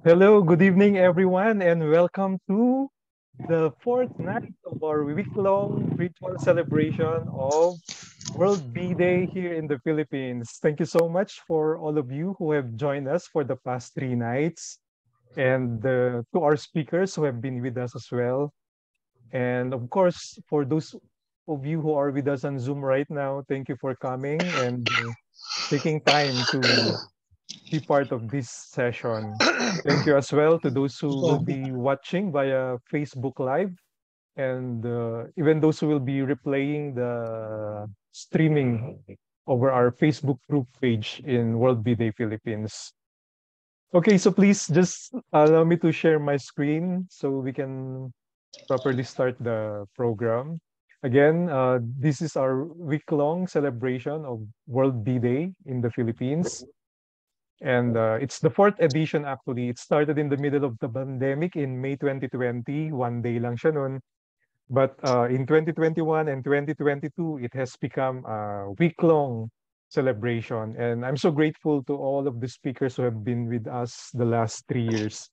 Hello, good evening, everyone, and welcome to the fourth night of our week-long virtual celebration of World Bee Day here in the Philippines. Thank you so much for all of you who have joined us for the past 3 nights, and to our speakers who have been with us as well. And of course, for those of you who are with us on Zoom right now, thank you for coming and taking time to be part of this session. Thank you as well to those who will be watching via Facebook Live and even those who will be replaying the streaming over our Facebook group page in World B Day Philippines. Okay, so please just allow me to share my screen so we can properly start the program. Again, this is our week-long celebration of World B Day in the Philippines. And it's the fourth edition actually. It started in the middle of the pandemic in May 2020. One day lang siya nun. But in 2021 and 2022, it has become a week-long celebration. And I'm so grateful to all of the speakers who have been with us the last 3 years.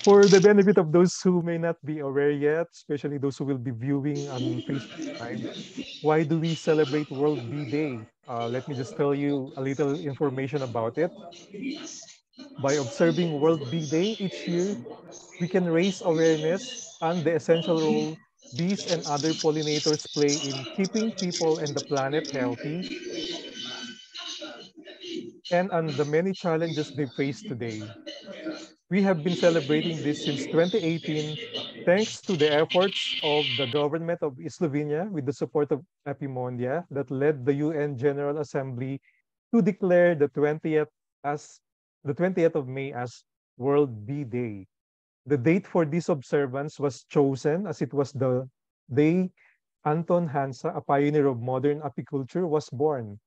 For the benefit of those who may not be aware yet, especially those who will be viewing on Facebook Live, why do we celebrate World Bee Day? Let me just tell you a little information about it. By observing World Bee Day each year, we can raise awareness on the essential role bees and other pollinators play in keeping people and the planet healthy and on the many challenges they face today. We have been celebrating this since 2018 thanks to the efforts of the government of Slovenia with the support of Epimondia that led the UN General Assembly to declare as the 20th of May as World Bee Day. The date for this observance was chosen as it was the day Anton Hansa, a pioneer of modern apiculture, was born.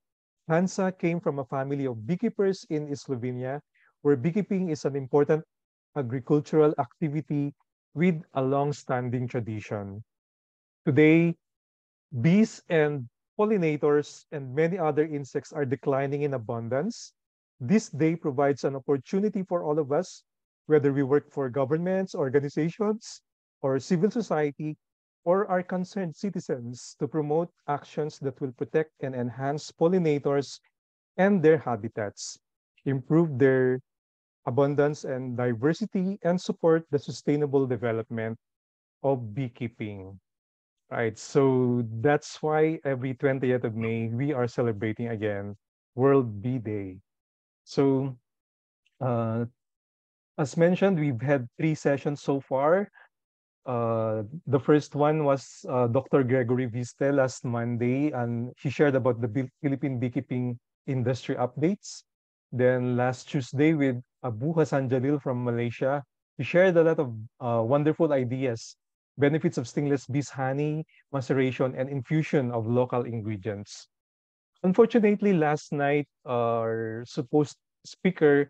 Hansa came from a family of beekeepers in Slovenia, where beekeeping is an important agricultural activity with a long-standing tradition. Today, bees and pollinators and many other insects are declining in abundance. This day provides an opportunity for all of us, whether we work for governments, organizations, or civil society, or are concerned citizens, to promote actions that will protect and enhance pollinators and their habitats, improve their abundance and diversity, and support the sustainable development of beekeeping. Right. So that's why every 20th of May, we are celebrating again World Bee Day. So, uh, as mentioned, we've had 3 sessions so far. The first one was Dr. Gregory Viste last Monday, and he shared about the Philippine beekeeping industry updates. Then last Tuesday with Abu Hassan Jalil from Malaysia, he shared a lot of wonderful ideas, benefits of stingless bees honey, maceration, and infusion of local ingredients. Unfortunately, last night, our supposed speaker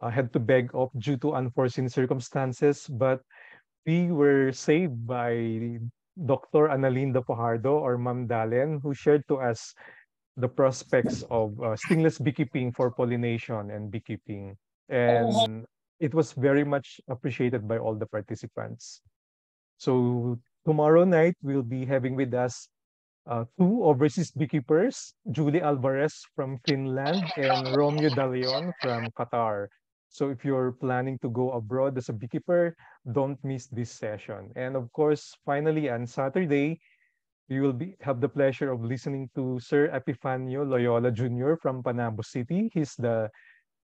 had to beg off due to unforeseen circumstances, but we were saved by Dr. Analinda Fajardo or Ma'am Dalen, who shared to us the prospects of stingless beekeeping for pollination and beekeeping. And it was very much appreciated by all the participants. So tomorrow night, we'll be having with us two overseas beekeepers, Julie Alvarez from Finland and Romeo De Leon from Qatar. So if you're planning to go abroad as a beekeeper, don't miss this session. And of course, finally on Saturday, we will have the pleasure of listening to Sir Epifanio Loyola Jr. from Panabo City. He's the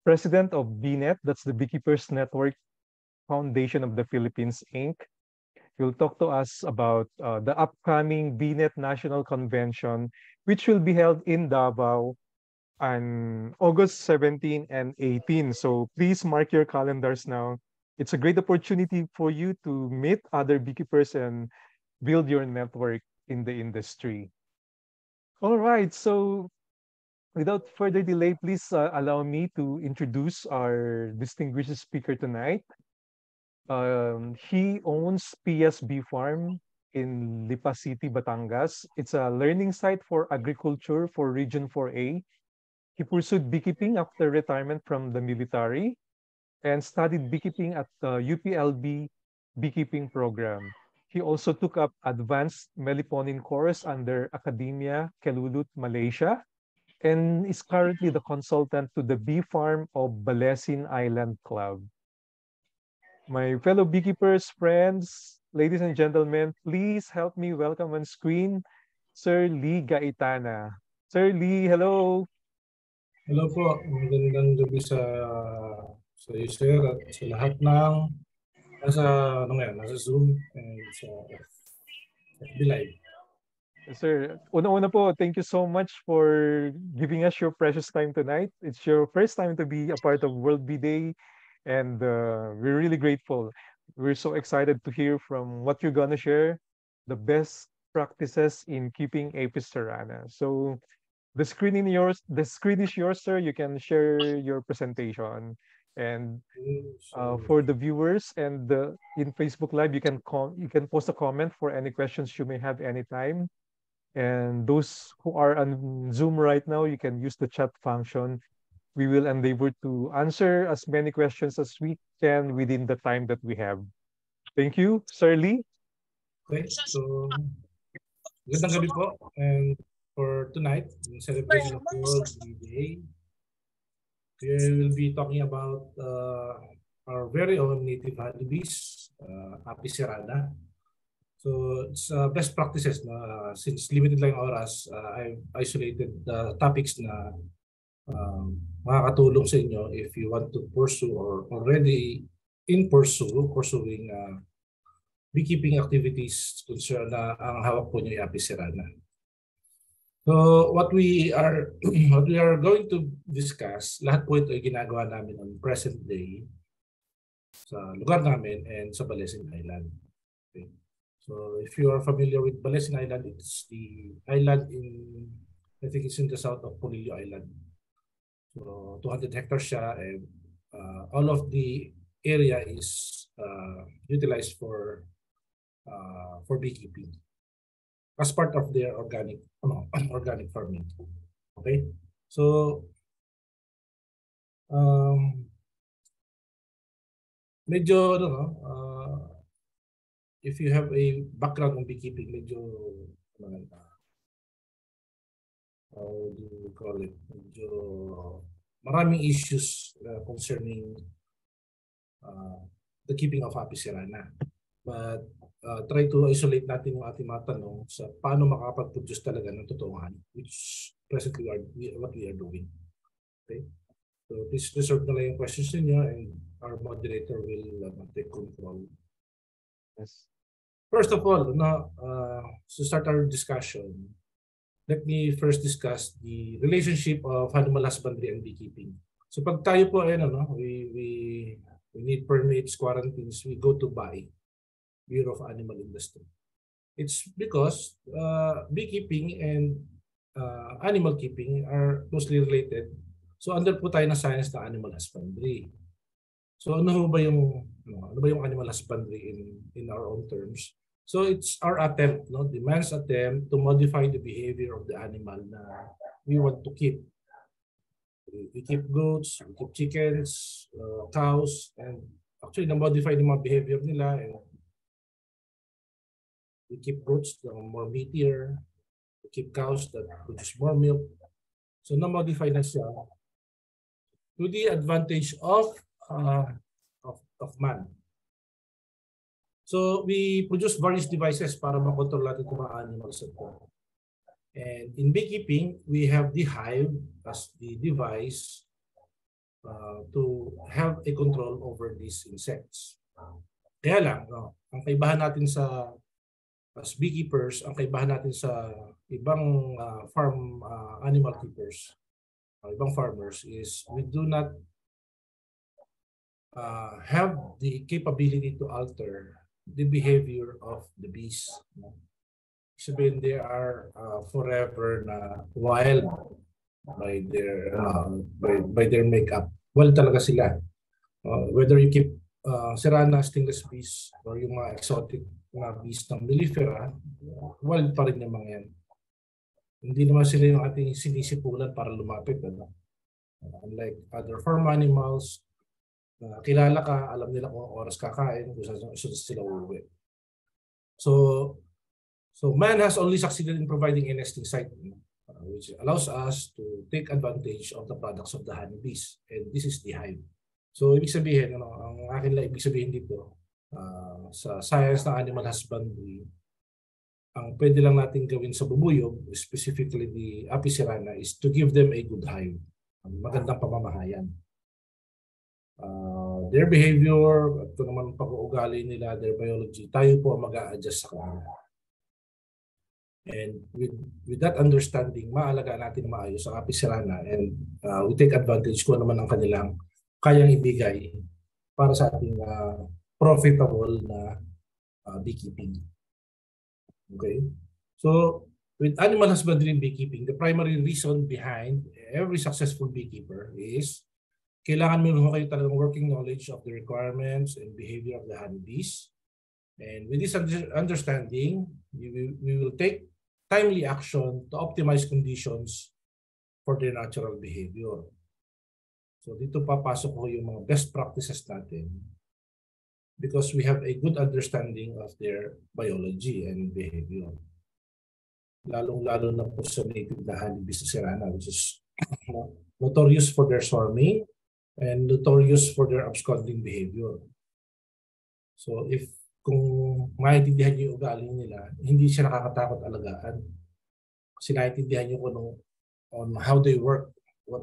president of BNet, that's the Beekeepers Network Foundation of the Philippines, Inc. He'll talk to us about the upcoming BNet National Convention, which will be held in Davao on August 17 and 18. So please mark your calendars now. It's a great opportunity for you to meet other beekeepers and build your network in the industry. All right, so without further delay, please allow me to introduce our distinguished speaker tonight. He owns PSB Farm in Lipa City, Batangas. It's a learning site for agriculture for Region 4A. He pursued beekeeping after retirement from the military. and studied beekeeping at the UPLB beekeeping program. He also took up advanced melatonin course under Academia Kelulut, Malaysia, and is currently the consultant to the bee farm of Balesin Island Club. My fellow beekeepers, friends, ladies and gentlemen, please help me welcome on screen Sir Lee Gaitana. Sir Lee, hello. Hello po, magandang gabi sa iyo, sir, at sa lahat ng nasa, nasa Zoom and sa FB Live. Sir, una-una po, thank you so much for giving us your precious time tonight. It's your first time to be a part of World Bee Day, and we're really grateful. We're so excited to hear from what you're gonna share, the best practices in keeping Apis cerana. So the screen is yours, sir. You can share your presentation. And So, for the viewers and in Facebook Live, you can post a comment for any questions you may have anytime. And those who are on Zoom right now, you can use the chat function. We will endeavor to answer as many questions as we can within the time that we have. Thank you, Sir Lee. okay, so magandang gabi po, and for tonight, in celebration of World Bee Day, we will be talking about our very own native honeybees, Apis cerana. So it's best practices na since limited lang yung oras, I've isolated the topics na makakatulong sa inyo if you want to pursue or already pursuing beekeeping activities concern na ang hawak po niyo ay Apis cerana. So what we are what we are going to discuss, lahat po ito ay ginagawa namin on present day sa lugar namin and sa Balesin Island. Okay. So if you are familiar with Balesin Island, it's the island I think it's in the south of Polillo Island. So 200 hectares siya, and all of the area is utilized for beekeeping as part of their organic farming. Okay, so medyo if you have a background on beekeeping, medyo how do you call it? Medyo maraming issues concerning the keeping of Apis cerana. But try to isolate natin yung ating mga tanong sa paano makapag-produce talaga ng totoong honey, which presently what we are doing. Okay? So please reserve na lang yung questions niyo, and our moderator will take control. Yes. First of all, to start our discussion, let me first discuss the relationship of animal husbandry and beekeeping. So pag tayo po we need permits, quarantines, we go to BAI, Bureau of Animal Industry. It's because beekeeping and animal keeping are closely related. So under po tayo na science ng animal husbandry. So ano ba yung animal husbandry in our own terms? So it's our attempt, the man's attempt to modify the behavior of the animal na we want to keep. We keep goats, we keep chickens, cows, and actually na-modify yung mga behavior nila, and we keep goats that are more meatier, we keep cows that produce more milk. So na-modify na siya to the advantage of man. So we produce various devices para makontrol natin itong mga animals ito. And in beekeeping, we have the hive as the device to have a control over these insects. Kaya lang, ang kaibahan natin as beekeepers, ang kaibahan natin sa ibang farm animal keepers, ibang farmers, is we do not have the capability to alter the behavior of the bees. Sabihin, they are forever na wild by their makeup. Wild talaga sila. Whether you keep CERANA, stingless bees, or yung mga exotic na bees ng mellifera, wild pa rin yung mga yan. Hindi naman sila yung ating sinisipulan para lumapit. Unlike other farm animals, kilala ka, alam nila kung oras kakain, kung saan sila uuwi. So man has only succeeded in providing a nesting site, which allows us to take advantage of the products of the honeybees. And this is the hive. So ibig sabihin, ang akin lang ibig sabihin dito, sa science ng animal husbandry, ang pwede lang natin gawin sa bubuyog, specifically the CERANA, is to give them a good hive. Magandang pamamahayan. Their behavior, at kung naman pag-uugali nila, their biology, tayo po mag-a-adjust sa kanila. And with that understanding, maalaga natin maayos ang CERANA, and we take advantage kung naman ang kanilang kayang ibigay para sa ating profitable na beekeeping. Okay? So, with animal husbandry and beekeeping, the primary reason behind every successful beekeeper is kailangan meron kayo talagang working knowledge of the requirements and behavior of the honeybees. And with this understanding, we will take timely action to optimize conditions for their natural behavior. So dito papasok ko yung mga best practices natin because we have a good understanding of their biology and behavior. Lalong-lalo na po sa native na honeybees sa CERANA, which is notorious for their swarming and notorious for their absconding behavior. So kung maintindihan niyo yung ugali nila, hindi siya nakakatakot alagaan. Kasi naiintindihan niyo kung on how they work,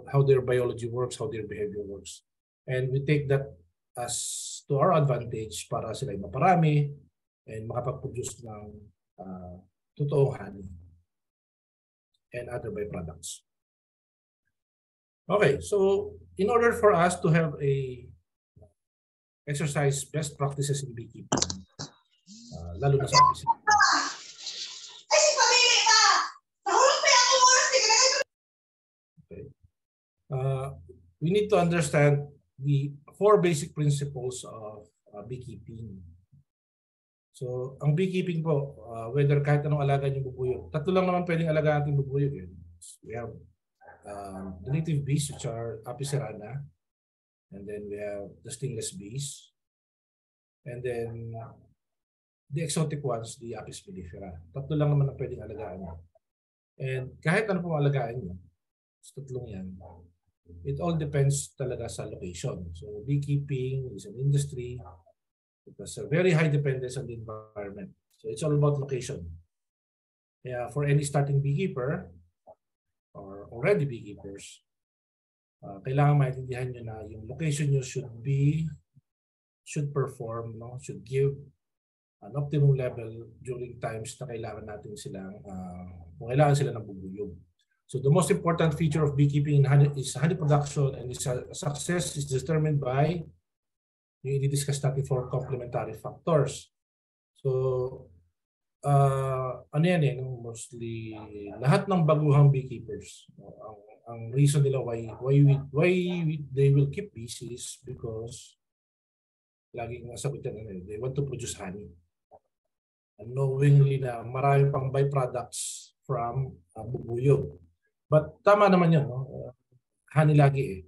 how their biology works, how their behavior works. And we take that as to our advantage para sila maparami and makapag-produce ng totoong honey and other byproducts. Okay, so in order for us to have a exercise best practices in beekeeping, lalo na sa office. Okay. We need to understand the 4 basic principles of beekeeping. So, ang beekeeping po, whether kahit anong alaga niyo bubuyog, 3 lang naman pwedeng alaga natin bubuyog. We have the native bees, which are CERANA, and then we have the stingless bees, and then the exotic ones, the Apis mellifera. 3 lang naman ang pwedeng alagaan niyo. And kahit ano pong alagaan niyo, sa 3 yan, it all depends talaga sa location. So beekeeping is an industry. It has a very high dependence on the environment. So it's all about location. Yeah, for any starting beekeeper or already beekeepers, kailangan maintindihan nyo na yung location nyo should perform, should give an optimum level during times na kailangan natin silang, kung kailangan sila ng bubuyog. So the most important feature of beekeeping is honey production, and its success is determined by yung i-discuss natin 4 complementary factors. So, ano yan mostly lahat ng baguhang beekeepers, ang reason nila why they will keep bees is because laging nasagot yan, they want to produce honey. And knowingly na marami pang byproducts from bubuyog. But tama naman yun, honey lagi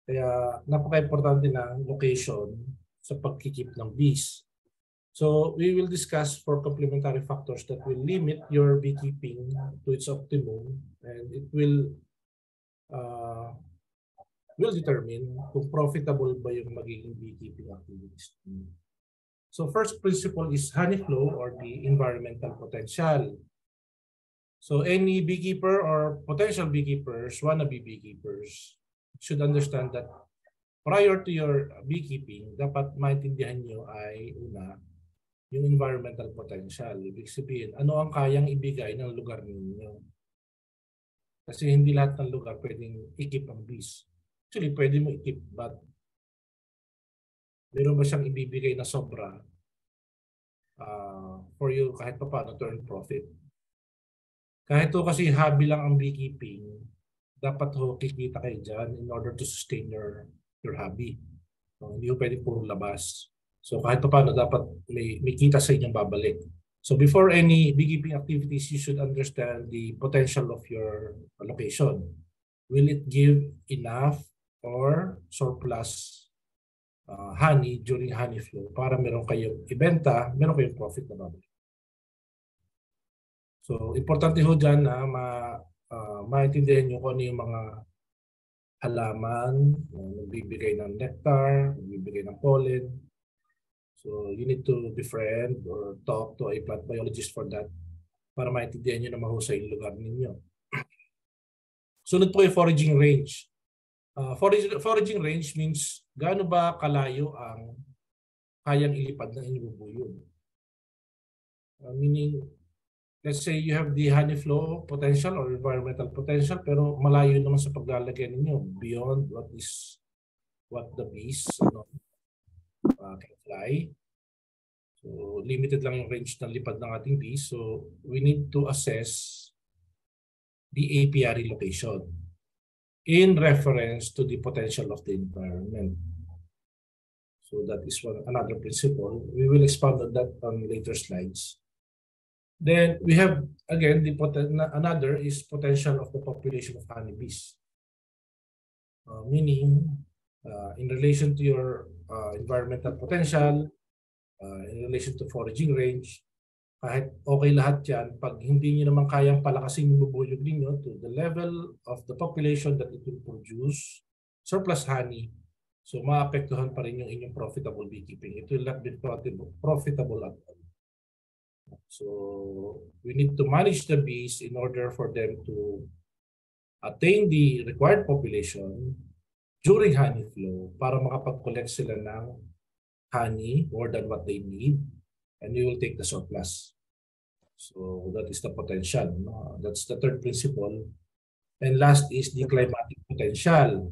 Kaya napaka-importante na location sa pagkikip ng bees. So we will discuss 4 complementary factors that will limit your beekeeping to its optimum, and it will determine kung profitable ba yung magiging beekeeping activities. So first principle is honey flow or the environmental potential. So any beekeeper or potential beekeepers, wannabe beekeepers, should understand that prior to your beekeeping, dapat maintindihan nyo ay una, yung environmental potential. Ibig sabihin, ano ang kayang ibigay ng lugar ninyo? Kasi hindi lahat ng lugar pwedeng ikip ang bees. Actually, pwede mo ikip, but meron ba siyang ibibigay na sobra for you kahit pa paano to earn profit? Kahit to kasi hobby lang ang beekeeping, dapat kikita kayo dyan in order to sustain your hobby. Hindi ko pwede puro labas. So kahit pa paano dapat may kita sa inyong babalik. So before any beekeeping activities, you should understand the potential of your location. Will it give enough or surplus honey during honey flow para meron kayong ibenta, meron kayong profit na babalik. So, importante ho dyan na maintindihan nyo kung ano yung mga halaman na nagbibigay ng nectar, nagbibigay ng pollen. So, you need to befriend or talk to a plant biologist for that para maintindihan nyo na mahusay yung lugar ninyo. Sunod po yung foraging range. Foraging range means gaano ba kalayo ang kayang ilipad ng inyong bubuyog. Meaning, let's say you have the honey flow potential or environmental potential pero malayo naman sa paglalagay ninyo beyond what the bees can fly. So, limited lang yung range ng lipad ng ating bees. So, we need to assess the apiary location in reference to the potential of the environment. So that is another principle. We will expand on that on later slides. Then we have, again, another is potential of the population of honeybees. Meaning, in relation to your environmental potential, in relation to foraging range, kahit okay lahat yan, pag hindi nyo naman kayang palakasin yung bubuyog ninyo to the level of the population that it will produce surplus honey, so maapektuhan pa rin yung inyong profitable beekeeping. It will not be profitable at all. So we need to manage the bees in order for them to attain the required population during honey flow para makapag-collect sila ng honey more than what they need, and we will take the surplus. So that is the potential. That's the third principle. And last is the climatic potential.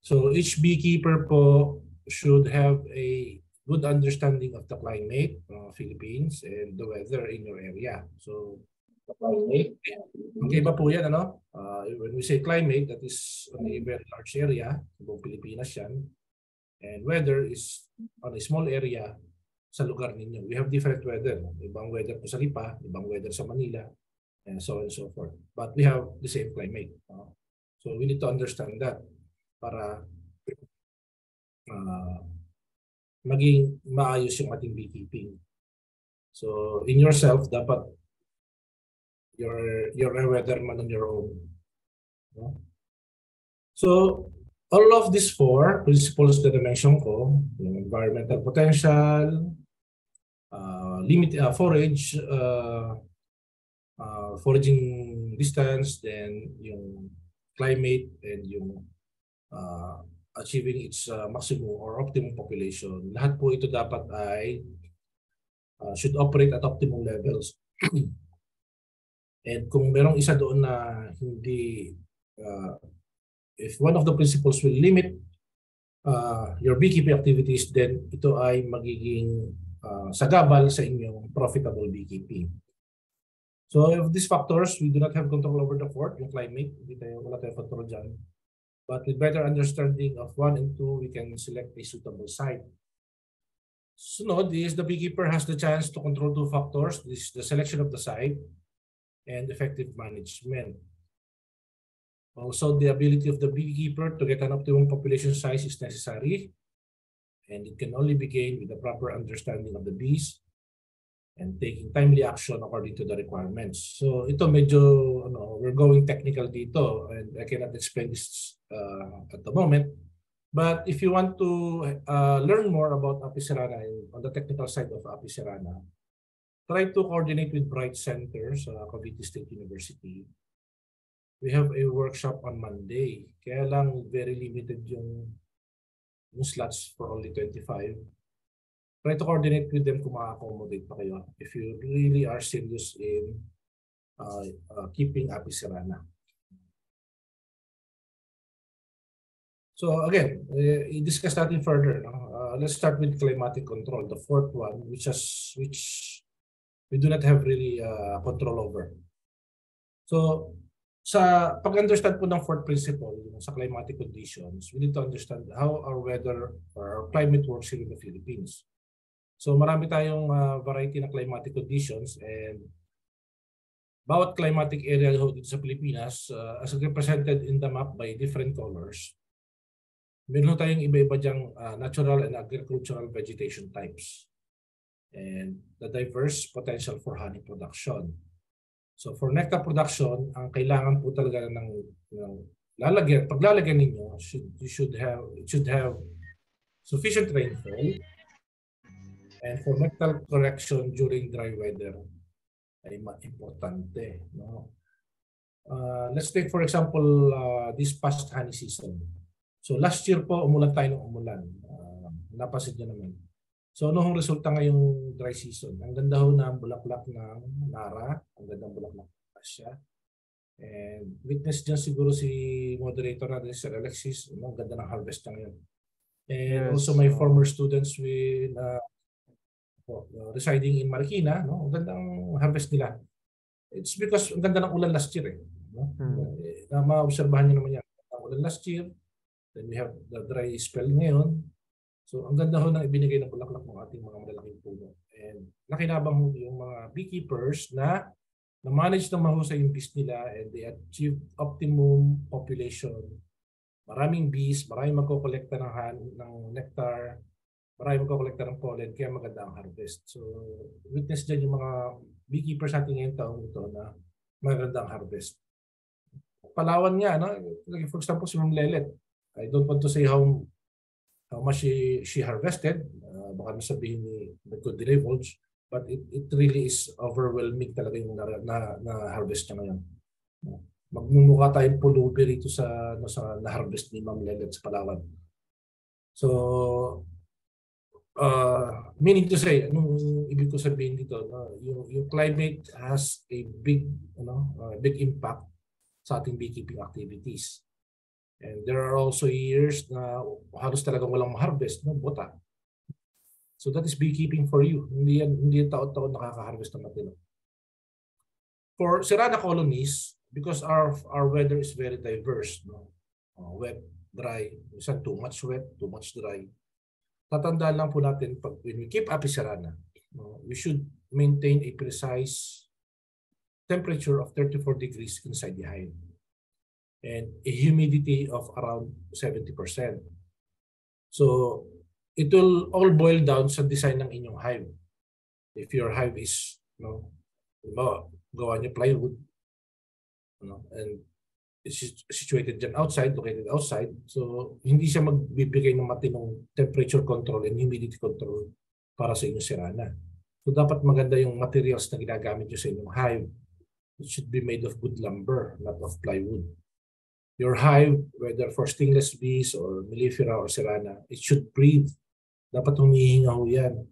So each beekeeper po should have a good understanding of the climate, Philippines, and the weather in your area. So the climate, magkaiba po yan, ano? When we say climate, that is on a very large area, buong Pilipinas yan. And weather is on a small area sa lugar ninyo. We have different weather. Ibang weather po sa Lipa, ibang weather sa Manila, and so on and so forth. But we have the same climate. So we need to understand that para maging maayos yung ating beekeeping. So in yourself, dapat you're a weatherman on your own. So all of these four principles that I mentioned ko, yung environmental potential, foraging distance, then yung climate, and yung achieving its maximum or optimum population. Lahat po ito dapat ay should operate at optimum levels. And kung merong isa doon na hindi, if one of the principles will limit your beekeeping activities, then ito ay magiging sagabal sa inyong profitable beekeeping. So of these factors, we do not have control over the fourth, yung climate. Wala tayong control dyan. But with better understanding of 1 and 2, we can select a suitable site. Sunod is the beekeeper has the chance to control 2 factors. This is the selection of the site and effective management. Also, the ability of the beekeeper to get an optimum population size is necessary, and it can only be gained with the proper understanding of the bees and taking timely action according to the requirements. So ito medyo, we're going technical dito, and I cannot explain this at the moment. But if you want to learn more about CERANA on the technical side of CERANA, try to coordinate with Bright Center sa Cavite State University. We have a workshop on Monday. Kaya lang very limited yung slots for only 25. Try to coordinate with them kung ma-accommodate pa kayo if you really are serious in keeping CERANA. So again, i-discuss natin further. Let's start with climatic control, the fourth one, which we do not have really control over. So sa pag-understand po ng fourth principle, sa climatic conditions, we need to understand how our weather or our climate works here in the Philippines. So marami tayong variety ng climatic conditions, and bawat climatic area dito sa Pilipinas, as represented in the map by different colors, Meron tayong iba-iba dyang natural and agricultural vegetation types and the diverse potential for honey production. So for nectar production, ang kailangan po talaga ng paglalagyan ninyo, it should have sufficient rainfall, and for nectar collection during dry weather ay importante, no? Let's take for example this past honey season. So last year po umulan tayo ng umulan. Napasid nyo naman. So ano ang resulta ngayong dry season? Ang ganda ho ng bulaklak ng Nara, ang ganda ng bulaklak ng Asya. And witness dyan siguro si moderator natin, Sir Alexis, ang ganda ng harvest niya ngayon. And Yes. also my former students with residing in Marikina, no? Ang gandang harvest nila. It's because ang ganda ng ulan last year. No? Ma-obserbahan nyo naman yan. Ang ulan last year, then we have the dry spell ngayon. So ang ganda ho na ibinigay ng bulaklak ng ating mga malalaking puno. And nakinabang ho yung mga beekeepers na manage na mahusay yung bees nila and they achieve optimum population. Maraming bees, maraming magkokolekta ng nectar, maraming magkokolekta ng pollen, kaya maganda ang harvest. So witness dyan yung mga beekeepers natin ngayong taong ito na maganda ang harvest. Palawan nga, no? For example, si Ma'am Lelet. I don't want to say how much she harvested, baka nasabihin ni could divulge, but it really is overwhelming talaga yung na-harvest niya ngayon. Magmumukha tayong pulubi rito sa na-harvest ni Ma'am Lelet sa Palawan. So, meaning to say, anong ibig ko sabihin dito, yung climate has a big impact sa ating beekeeping activities. And there are also years na halos talagang walang ma-harvest, no? Buta. So that is beekeeping for you. Hindi yan taon-taon nakaka-harvest ng matino. For CERANA colonies, because our weather is very diverse, no? Wet, dry, minsan too much wet, too much dry. Tatandaan lang po natin, when we keep up CERANA, we should maintain a precise temperature of 34 degrees inside the hive and a humidity of around 70%. So it will all boil down sa design ng inyong hive. If your hive is, gawa niyo plywood, and it's situated dyan outside, located outside, so hindi siya magbibigay ng matinong temperature control and humidity control para sa inyong CERANA. So dapat maganda yung materials na ginagamit nyo sa inyong hive. It should be made of good lumber, not of plywood. Your hive, whether for stingless bees or mellifera or CERANA, it should breathe. Dapat humihinga ho yan.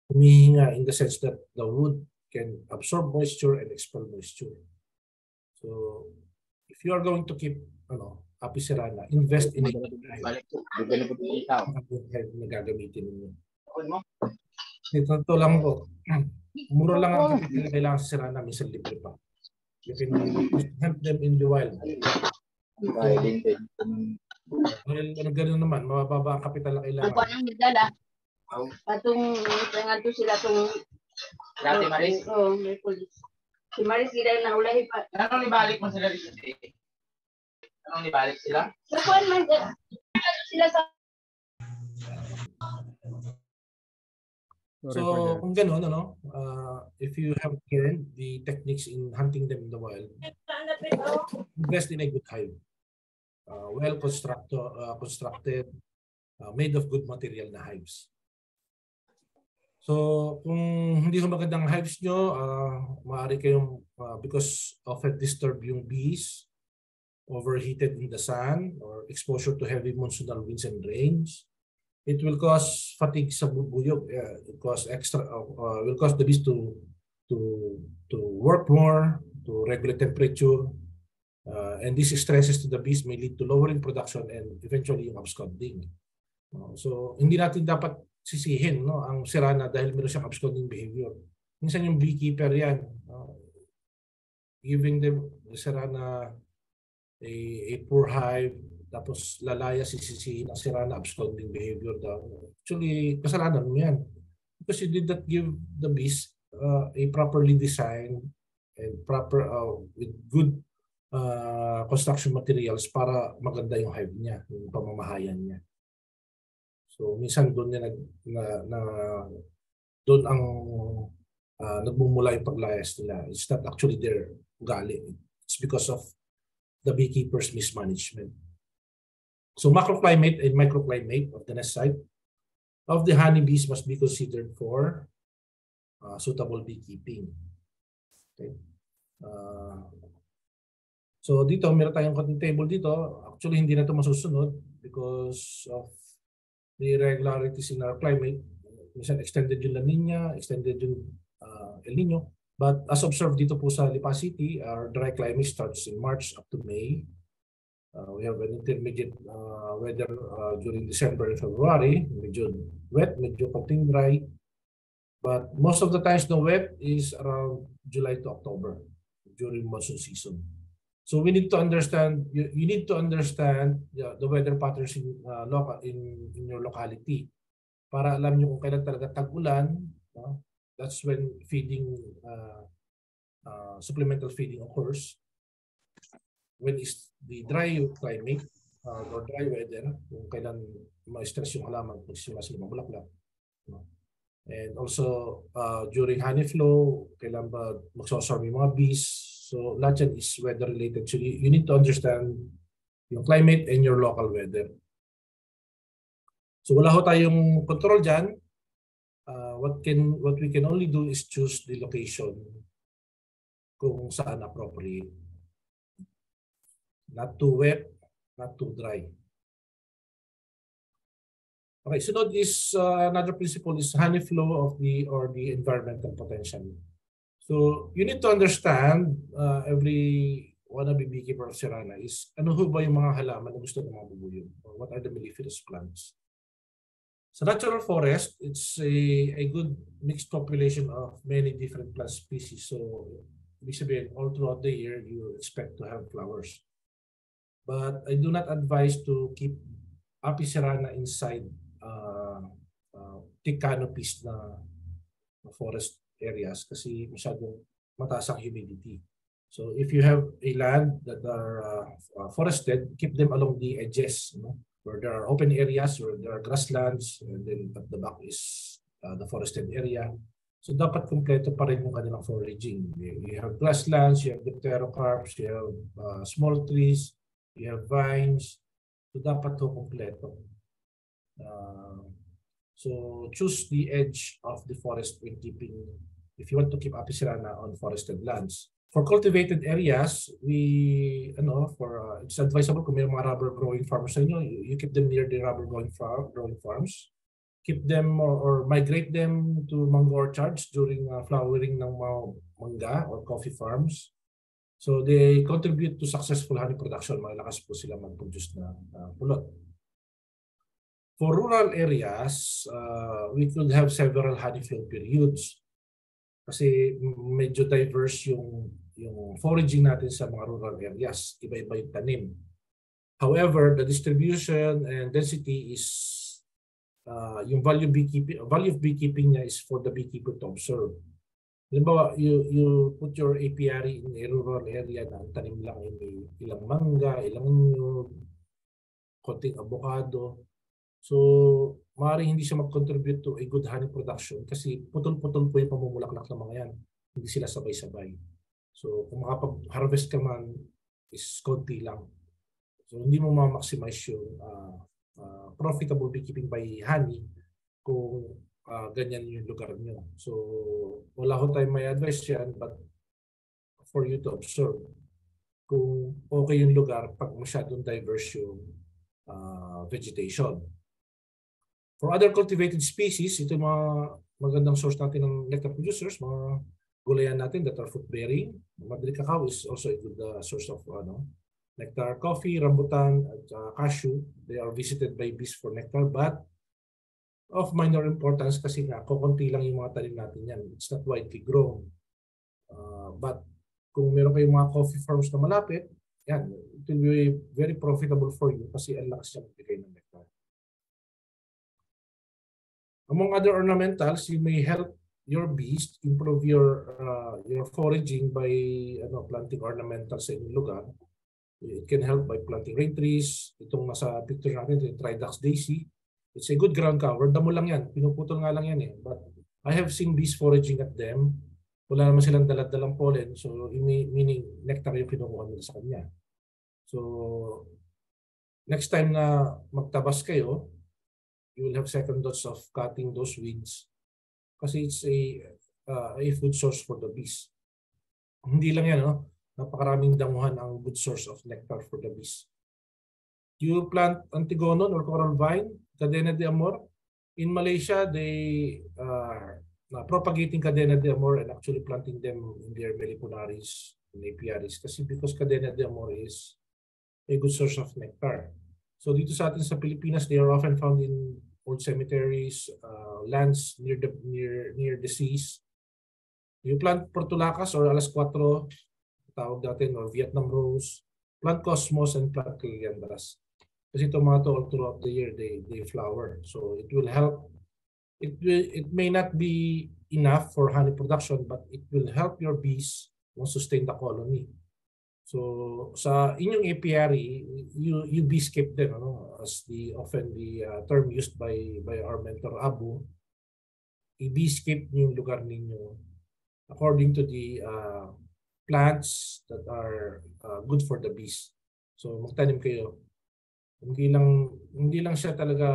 Humihinga in the sense that the wood can absorb moisture and expel moisture. So, if you are going to keep Apis CERANA, invest in a hive na gagamitin ninyo. Ito lang po. Mura lang ang kapital kailangan sa CERANA, minsan libre pa. You can help them in the wild. Well, gano'n naman, mababa ang kapital na kailangan. Ako nang nagdala. Atong tangan to sila tong Dati Maris. Oo, may police. Si Maris gila na ulahi pa. Anong nibalik mo sila dito? Anong nibalik sila? Sa kuan man sila sa So, kung gano'n, if you have learned the techniques in hunting them in the wild, invest in a good hive. Well constructed, made of good material na hives. So, kung hindi ko magandang hives nyo, maaari kayong, because often disturb yung bees, overheated in the sun, or exposure to heavy monsoonal winds and rains, it will cause fatigue sa bubuyog. It will cause the bees to work more, to regulate temperature, and these stresses to the bees may lead to lowering production and eventually yung absconding. So hindi natin dapat sisihin ang CERANA dahil meron siyang absconding behavior. Minsan yung beekeeper yan, giving them the CERANA a poor hive, tapos lalaya sisisihin ang CERANA absconding behavior daw. Actually, kasalanan mo yan. Because you did not give the bees a properly designed and proper with good construction materials para maganda yung hive niya, yung pamamahayan niya. So minsan doon niya doon ang nagmumula yung paglayas nila. It's not actually their ugali. It's because of the beekeepers' mismanagement. So macroclimate and microclimate of the nest site of the honeybees must be considered for suitable beekeeping. Okay. So dito, meron tayong konting table dito. Actually, hindi na ito masusunod because of the irregularities in our climate. Minsan extended yung La Nina, extended yung El Nino. But as observed dito po sa Lipa City, our dry climate starts in March up to May. We have an intermediate weather during December and February. Medyo wet, medyo konting dry. But most of the times the wet is around July to October during monsoon season. So we need to understand. You need to understand the weather patterns in your locality para alam niyo kung kailan talaga tag-ulan. That's when feeding, supplemental feeding occurs. When is the dry climate or dry weather, kung kailan ma-stress yung halaman, magsimula sila mabulaklak. And also during honey flow, kailan ba magsosorm yung mga bees. So lahat yan is weather related. So you need to understand yung climate and your local weather. So wala ho tayong control dyan. What we can only do is choose the location kung saan appropriate. Not too wet, not too dry. Okay, sunod is another principle is honey flow of the environmental potential. So you need to understand every wannabe beekeeper of CERANA is ano ho ba yung mga halaman na gusto ng mga bubuyog? Or what are the melliferous plants? Sa natural forest, it's a good mixed population of many different plant species. So ibig sabihin, all throughout the year, you expect to have flowers. But I do not advise to keep CERANA inside thick canopies na forest areas kasi masyadong mataas ang humidity. So if you have a land that are forested, keep them along the edges, where there are open areas, where there are grasslands, and then at the back is the forested area. So dapat kumpleto pa rin yung kanilang foraging. You have grasslands, you have dipterocarps, you have small trees, you have vines. So dapat to kumpleto. So choose the edge of the forest when keeping, if you want to keep CERANA on forested lands. For cultivated areas, it's advisable kung may mga rubber growing farms sa inyo, you keep them near the rubber growing farms. Keep them or migrate them to mango orchards during flowering ng mga mangga or coffee farms. So they contribute to successful honey production. Malakas po sila mag-produce na pulot. For rural areas, we could have several honey flow periods kasi medyo diverse yung foraging natin sa mga rural areas. Iba-iba yung tanim. However, the distribution and density is yung value of beekeeping niya is for the beekeeper to observe. Halimbawa, you put your apiary in a rural area na tanim lang ilang mangga, ilang nyug, konting avocado. So, maaaring hindi siya mag-contribute to a good honey production kasi putol-putol po yung pamumulaklak ng mga yan. Hindi sila sabay-sabay. So, kung makapag-harvest ka man, is konti lang. So, hindi mo ma-maximize yung profitable beekeeping by honey kung ganyan yung lugar nyo. So, wala ko tayong may advice yan, but for you to observe kung okay yung lugar pag masyadong diverse yung vegetation. For other cultivated species, ito yung mga magandang source natin ng nectar producers, mga gulayan natin that are fruit-bearing. Madrid cacao is also a good source of nectar. Coffee, rambutan, at cashew, they are visited by bees for nectar, but of minor importance kasi nga, kukunti lang yung mga tanim natin yan. It's not widely grown. But kung meron kayong mga coffee farms na malapit, yan, it will be very profitable for you kasi ang lakas siya magbigay ng nectar. Among other ornamentals, you may help your bees, improve your foraging by planting ornamentals sa inyong lugar. It can help by planting rain trees. Itong nasa picture natin, yung Tridax daisy. It's a good ground cover. Damo lang yan. Pinuputol nga lang yan eh. But I have seen bees foraging at them. Wala naman silang dalad-dalang pollen. So meaning nectar yung kinukuha nila sa kanya. So next time na magtabas kayo, you will have second dose of cutting those weeds. Kasi it's a food source for the bees. Hindi lang yan, no? Napakaraming damuhan ang good source of nectar for the bees. You plant Antigonon or coral vine, Cadena de Amor. In Malaysia, they are propagating Cadena de Amor and actually planting them in their meliponaries and apiaries. Kasi because Cadena de Amor is a good source of nectar. So dito sa atin sa Pilipinas, they are often found in old cemeteries, lands near the seas. You plant Portulacas or Alas 4, tawag natin, or Vietnam Rose, plant Cosmos and plant Kiliandras. Kasi itong mga to all throughout the year, they flower. So it will help. It may not be enough for honey production, but it will help your bees sustain the colony. So sa inyong apiary, you beescape them, as often the term used by our mentor Abu. I-beescape yung lugar ninyo according to the plants that are good for the bees. So magtanim kayo. Hindi lang siya talaga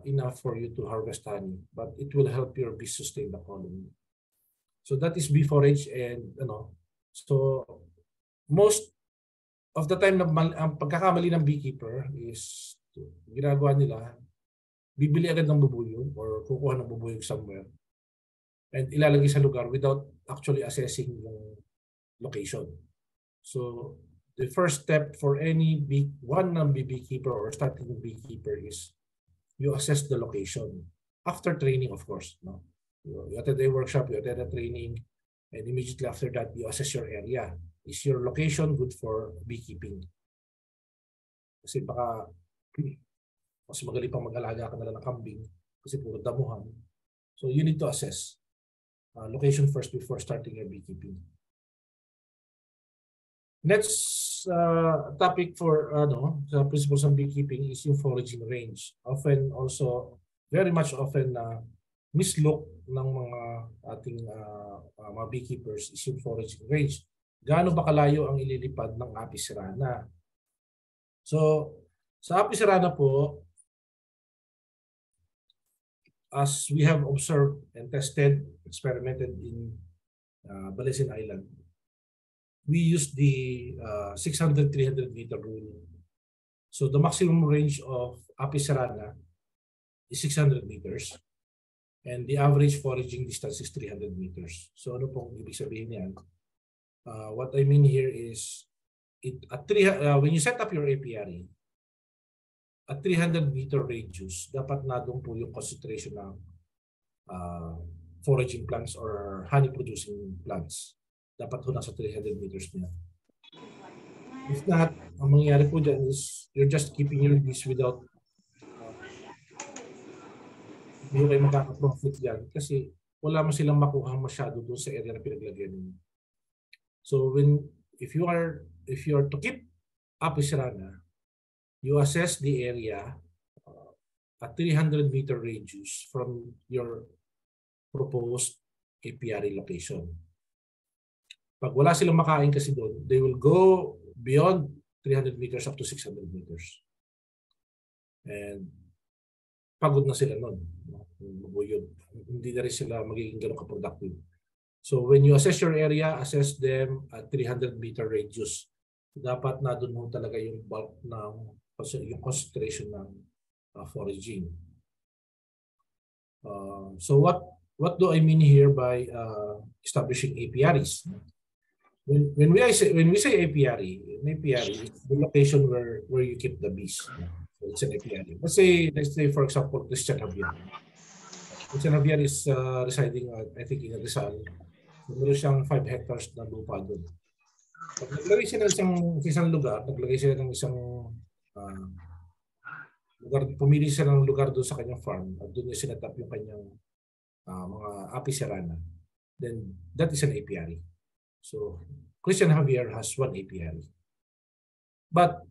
enough for you to harvest honey, but it will help your bees sustain the colony. So that is bee forage, and so most of the time ang pagkakamali ng beekeeper is ginagawa nila, bibili agad ng bubuyog or kukuha ng bubuyog somewhere and ilalagay sa lugar without actually assessing yung location. So the first step for any beekeeper or starting beekeeper is you assess the location after training, of course. No? You attend a workshop, you attend a training, and immediately after that, you assess your area. Is your location good for beekeeping? Kasi baka mas magaling pang mag-alaga ka na lang ng kambing kasi puro damuhan. So you need to assess location first before starting your beekeeping. Next topic for the principles of beekeeping is yung foraging range. Very much often mislook ng mga ating mga beekeepers is yung foraging range. Gaano ba kalayo ang ililipad ng apis cerana? So, sa apis cerana po, as we have observed and tested, experimented in Balesin Island, we use the 600-300 meter rule. So, the maximum range of apis cerana is 600 meters. And the average foraging distance is 300 meters. So, ano pong ibig sabihin yan? What I mean here is, when you set up your apiary, at 300 meter radius, dapat na doon po yung concentration ng foraging plants or honey producing plants. Dapat po nasa 300 meters niya. If not, ang mangyayari po dyan is you're just keeping your bees without hindi kayo makaka-profit dyan kasi wala mo silang makuha masyado doon sa area na pinaglagyan ninyo. So if you are to keep apis cerana, you assess the area at 300 meter radius from your proposed apiary location. Pag wala silang makain kasi doon, they will go beyond 300 meters up to 600 meters. And pagod na sila noon. Hindi na rin sila magiging ganun ka-productive. So when you assess your area, assess them at 300 meter radius. Dapat na doon mo talaga yung bulk ng yung concentration ng foraging. So what do I mean here by establishing apiaries? When we say apiary, an apiary is the location where you keep the bees. So it's an apiary. Let's say for example, Christian Javier. Christian Javier is residing, I think, in Rizal. Meron siyang 5 hectares na lupa doon. Pag naglagay sila ng isang lugar, naglagay sila ng isang lugar, pumili sila ng lugar doon sa kanyang farm at doon niya sinetap yung kanyang mga CERANA, then that is an apiary. So Christian Javier has one apiary. But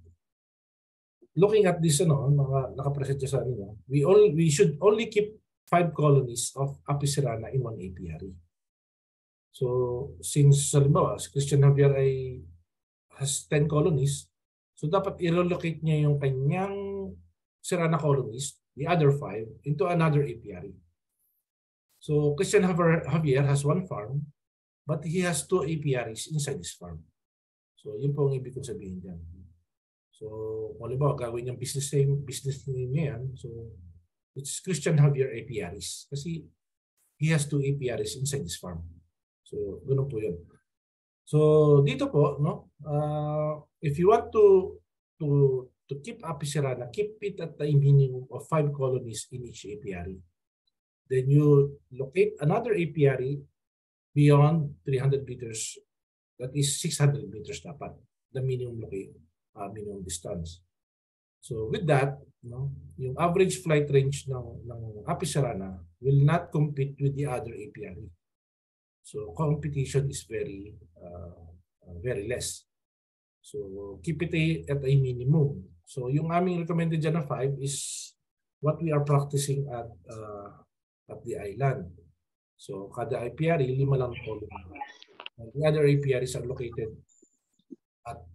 looking at this, mga nakapresent sa ano, we should only keep 5 colonies of CERANA in one apiary. So since halimbawa, Christian Javier has 10 colonies, so dapat i-relocate niya yung kanyang CERANA colonies, the other 5, into another apiary. So Christian Javier has 1 farm, but he has 2 apiaries inside his farm. So yun po ang ibig kong sabihin dyan. So kung halimbawa gagawin niyang business name niya yan, so it's Christian Javier apiaries kasi he has 2 apiaries inside his farm. So ganoon po yun. So dito po, if you want to keep CERANA, keep it at a minimum of 5 colonies in each apiary. Then you locate another apiary beyond 300 meters. That is 600 meters dapat, the minimum minimum distance. So with that, yung average flight range ng CERANA will not compete with the other apiary. So competition is very less. So keep it at a minimum. So yung aming recommended dyan na 5 is what we are practicing at the island. So kada apiary, 5 lang colony. The other apiaries are located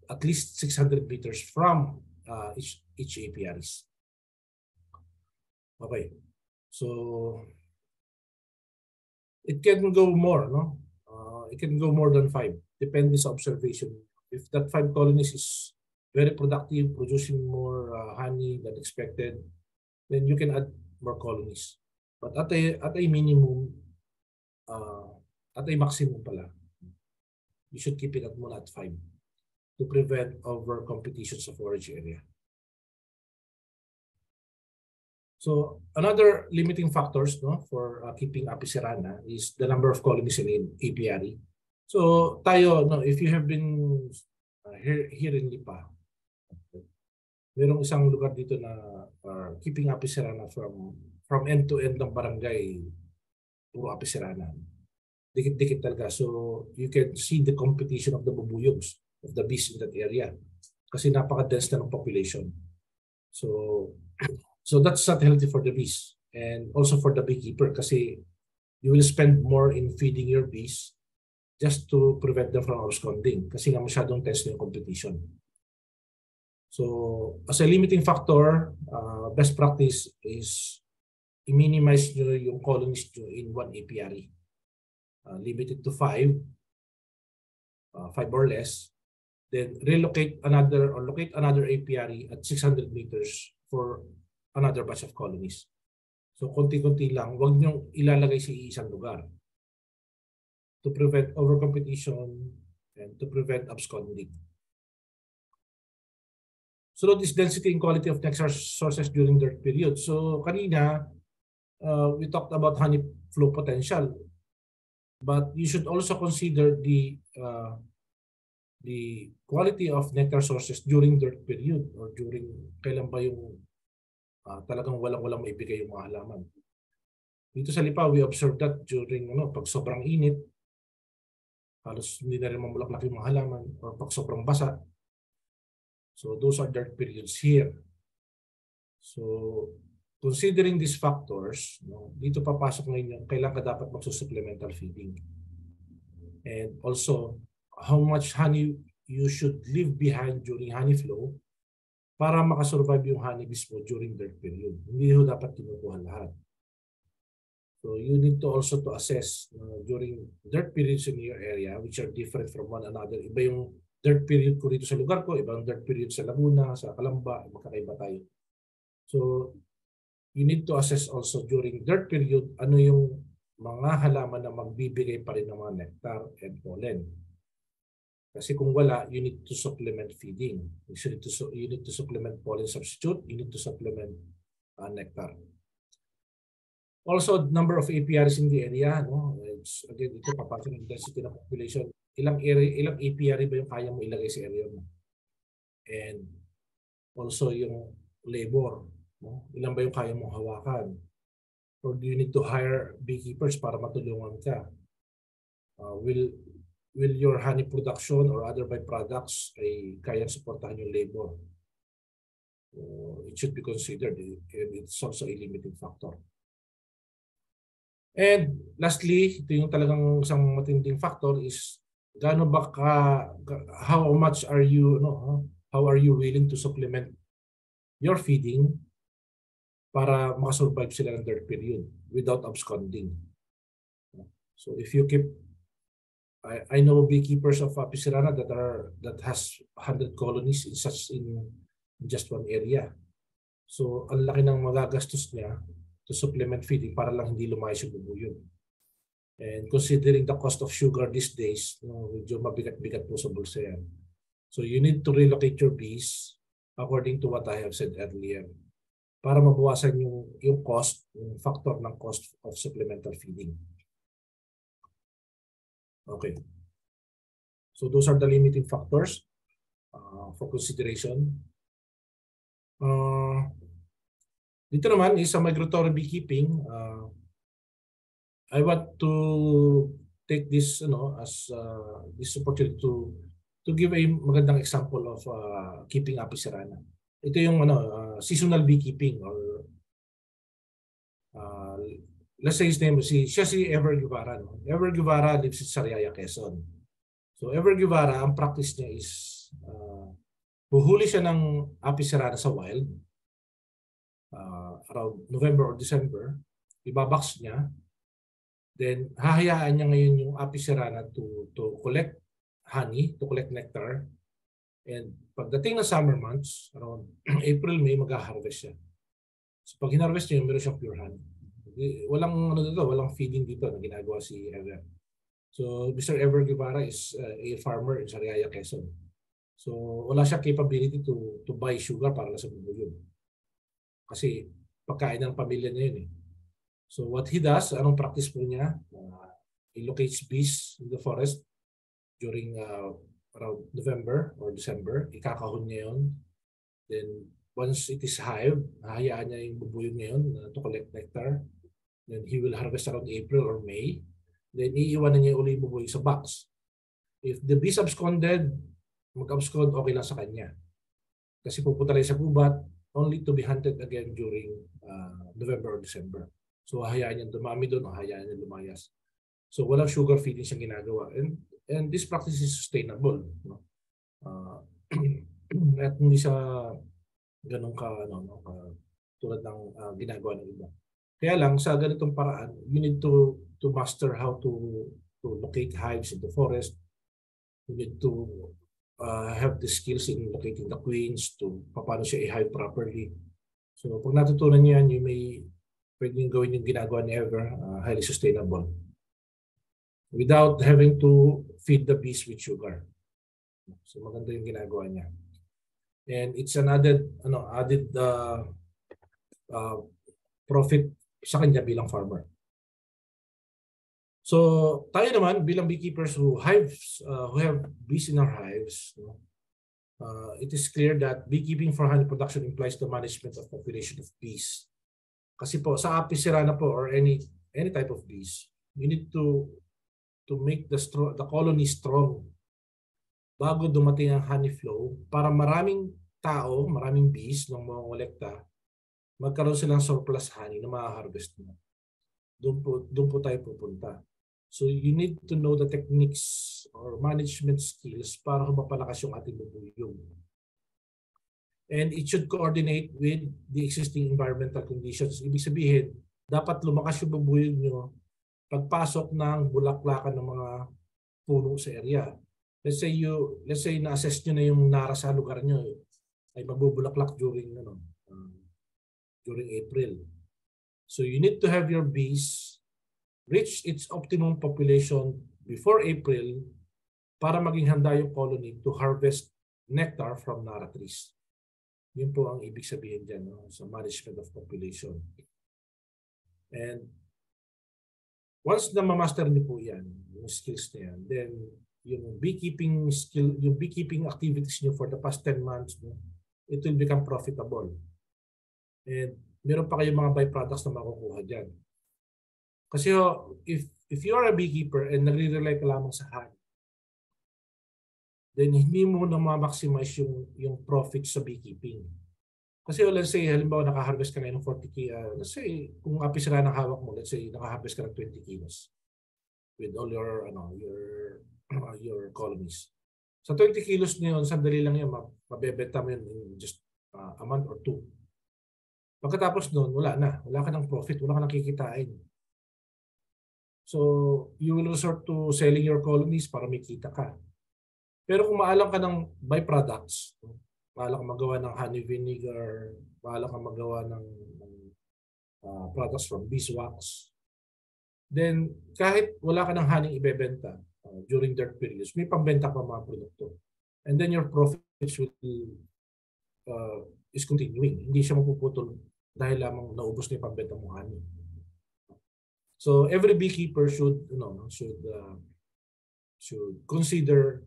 at least 600 meters from each apiaries. Okay. So it can go more, it can go more than 5. Depends sa observation. If that 5 colonies is very productive, producing more honey than expected, then you can add more colonies. But at a minimum, at a maximum pala, you should keep it at 5 to prevent over competition sa forage area. So another limiting factors for keeping CERANA is the number of colonies in apiary. So tayo, if you have been here in Lipa, merong isang lugar dito na keeping CERANA from end to end ng barangay, puro CERANA. Dikit-dikit talaga. So you can see the competition of the bubuyog, of the bees in that area. Kasi napaka-dense na ng population. So that's not healthy for the bees and also for the beekeeper kasi you will spend more in feeding your bees just to prevent them from absconding kasi nga masyadong tense na yung competition. So as a limiting factor, best practice is i-minimize nyo yung colonies nyo in one apiary. Limit it to 5 or less. Then relocate another or locate another apiary at 600 meters for another batch of colonies. So konti-konti lang, huwag niyong ilalagay sa isang lugar to prevent overcompetition and to prevent absconding. So this density and quality of nectar sources during dirt period. So kanina, we talked about honey flow potential, but you should also consider the quality of nectar sources during dirt period or during kailan ba yung talagang walang maibigay yung mga halaman. Dito sa Lipa, we observe that during pag sobrang init, halos hindi na rin mamulaklak yung mga halaman or pag sobrang basa. So those are dirt periods here. So considering these factors, dito papasok ngayon yung kailan ka dapat magsusupplemental feeding. And also, how much honey you should leave behind during honey flow para makasurvive yung honeybees mo during dirt period. Hindi ho dapat kinukuha lahat. So you need to also to assess during dirt periods in your area which are different from one another. Iba yung dirt period ko dito sa lugar ko, ibang dirt period sa Laguna, sa Calamba, magkakaiba tayo. So you need to assess also during dirt period ano yung mga halaman na magbibigay pa rin ng mga nectar and pollen. Kasi kung wala, you need to supplement feeding. You need to supplement pollen substitute. You need to supplement nectar. Also, number of apiaries in the area. Again, ito papasok ng density ng population. Ilang apiary ba yung kaya mo ilagay sa area mo? And also yung labor. Ilan ba yung kaya mong hawakan? Or do you need to hire beekeepers para matulungan ka? Will your honey production or other byproducts ay kayang suportahan yung labor? It should be considered, and it's also a limiting factor. And lastly, ito yung talagang isang matinding factor is gaano ba how much are you how are you willing to supplement your feeding para makasurvive sila ng dearth period without absconding. So if you keep, I know beekeepers of CERANA that has 100 colonies in just one area. So ang laki ng magagastos niya to supplement feeding para lang hindi lumayas yung bubuyog. And considering the cost of sugar these days, medyo mabigat-bigat po sa bulsa yan. So you need to relocate your bees according to what I have said earlier para mabawasan yung cost, yung factor ng cost of supplemental feeding. Okay. So those are the limiting factors for consideration. Dito naman is sa migratory beekeeping. I want to take this as this opportunity to give a magandang example of keeping api CERANA. Ito yung seasonal beekeeping or let's say his name siya si Ever Guevara. Ever Guevara lives in Sariaya, Quezon. So Ever Guevara, ang practice niya is huhuli siya ng api CERANA sa wild around November or December, ibabox niya, then hahayaan niya ngayon yung api CERANA to collect honey, to collect nectar, and pagdating ng summer months, around April, May, mag-harvest siya. So pag hinarvest niya, meron siyang pure honey. Walang feeding dito na ginagawa si Ever. So Mr. Ever Guevara is a farmer in Sariaya, Quezon. So wala siya capability to buy sugar para sa bubuyog. Kasi pagkain ng pamilya niya yun eh. So what he does, anong practice po niya? He locates bees in the forest during around November or December. Ikakahon niya yun. Then once it is hive, hahayaan niya yung bubuyog niya yun to collect nectar. Then he will harvest around April or May. Then iiwanan niya uli yung bubuyog sa box. If the bees absconded, mag-abscond, okay lang sa kanya. Kasi pupunta lang sa gubat, only to be hunted again during November or December. So hahayaan niya dumami doon o hahayaan niya lumayas. So walang sugar feeding siyang ginagawa. And this practice is sustainable. At hindi siya ganun tulad ng ginagawa ng iba. Kaya lang sa ganitong paraan, you need to master how to locate hives in the forest. You need to have the skills in locating the queens to paano siya i-hive properly. So pag natutunan niyo yan, pwedeng gawin yung ginagawa ni Ever, highly sustainable. Without having to feed the bees with sugar. So maganda yung ginagawa niya. And it's an added profit sa kanya bilang farmer. So tayo naman bilang beekeepers who have bees in our hives, it is clear that beekeeping for honey production implies the management of population of bees. Kasi po sa api CERANA po or any type of bees, you need to make the colony strong bago dumating ang honey flow para maraming tao, maraming bees nang mangolekta, magkaroon silang surplus honey na ma-harvest mo. Doon po tayo pupunta. So you need to know the techniques or management skills para mapalakas yung ating bubuyog. And it should coordinate with the existing environmental conditions. Ibig sabihin, dapat lumakas yung bubuyog nyo pagpasok ng bulaklakan ng mga puno sa area. Let's say na-assess nyo na yung nara sa lugar nyo ay magbubulaklak during April. So you need to have your bees reach its optimum population before April para maging handa yung colony to harvest nectar from nara trees. Yun po ang ibig sabihin dyan sa management of population. And once na ma-master niyo po yan, yung skills na yan, then yung beekeeping activities niyo for the past 10 months, it will become profitable. And meron pa kayong mga byproducts na makukuha dyan. Kasi if you are a beekeeper and nagre-rely ka lamang sa honey, then hindi mo na ma-maximize yung profit sa beekeeping. Kasi let's say, halimbawa naka-harvest ka ngayon ng 40 kilos, let's say, kung apis ng hawak mo, let's say, naka-harvest ka ng 20 kilos with all your, your colonies. Sa 20 kilos na yun, sandali lang yun, mabebenta mo yun in just a month or 2. Pagkatapos nun, wala na. Wala ka ng profit, wala ka ng kikitain. So, you will resort to selling your colonies para may kita ka. Pero kung maalam ka ng byproducts, maalam ka magawa ng honey vinegar, maalam ka magawa ng products from beeswax, then kahit wala ka ng honey ibebenta during that periods, may pambenta pa mga produkto. And then your profits will is continuing. Hindi siya mapuputol dahil lamang naubos na yung pambenta mo honey. So every beekeeper should consider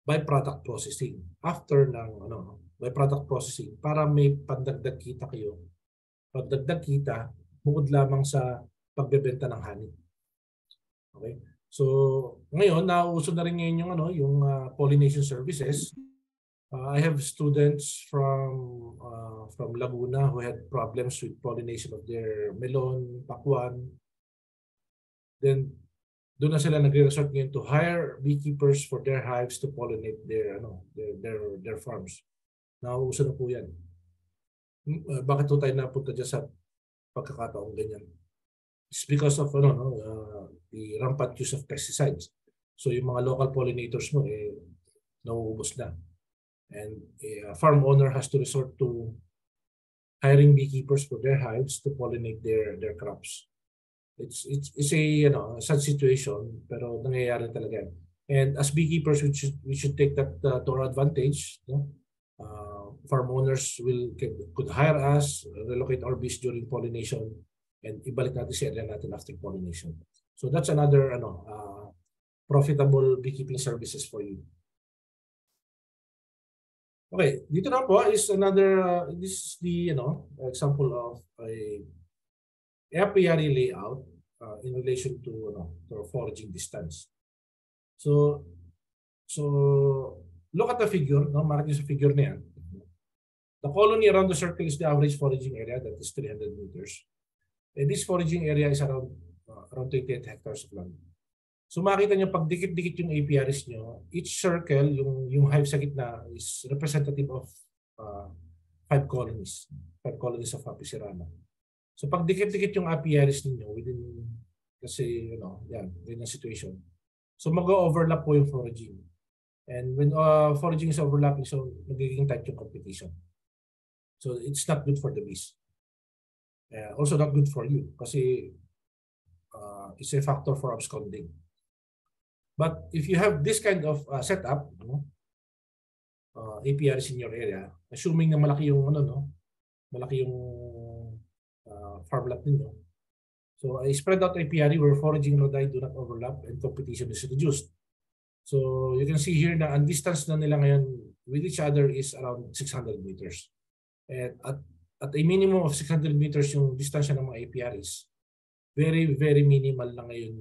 byproduct processing after ng byproduct processing para may pandagdag kita kayo. Pagdagdag kita bukod lamang sa pagbebenta ng honey. Okay? So ngayon nauso na rin ngayon yung pollination services. I have students from Laguna who had problems with pollination of their melon, pakwan. Then doon na sila nagre-resort ngayon to hire beekeepers for their hives to pollinate their farms. Nauuso na po yan. Bakit po tayo napunta dyan sa pagkakataong ganyan? It's because of the rampant use of pesticides. So yung mga local pollinators mo nauubos na. And a farm owner has to resort to hiring beekeepers for their hives to pollinate their crops. It's a sad situation, pero nangyayari talaga. And as beekeepers, we should take that to our advantage. Farm owners could hire us, relocate our bees during pollination, and ibalik natin sa area natin after pollination. So that's another profitable beekeeping services for you. Okay, dito na po is another. This is the example of a apiary layout in relation to foraging distance. So look at the figure. Mark yung sa figure na yan. The colony around the circle is the average foraging area, that is 300 meters. And this foraging area is around 28 hectares of land. So makita nyo, pag dikit-dikit yung apiaries nyo, each circle, yung hive sa gitna is representative of 5 colonies. 5 colonies of Apis cerana. So pag dikit-dikit yung apiaries ninyo, kasi yan ang situation. So mag-overlap po yung foraging. And when foraging is overlapping, so nagiging tight yung competition. So it's not good for the bees. Also not good for you kasi it's a factor for absconding. But if you have this kind of setup, apiaries in your area, assuming na malaki yung malaki yung farm lot ninyo. So I spread out apiary where foraging rodi do not overlap and competition is reduced. So you can see here na ang distance na nila ngayon with each other is around 600 meters. And at a minimum of 600 meters yung distansya ng mga apiaries, very, very minimal na ngayon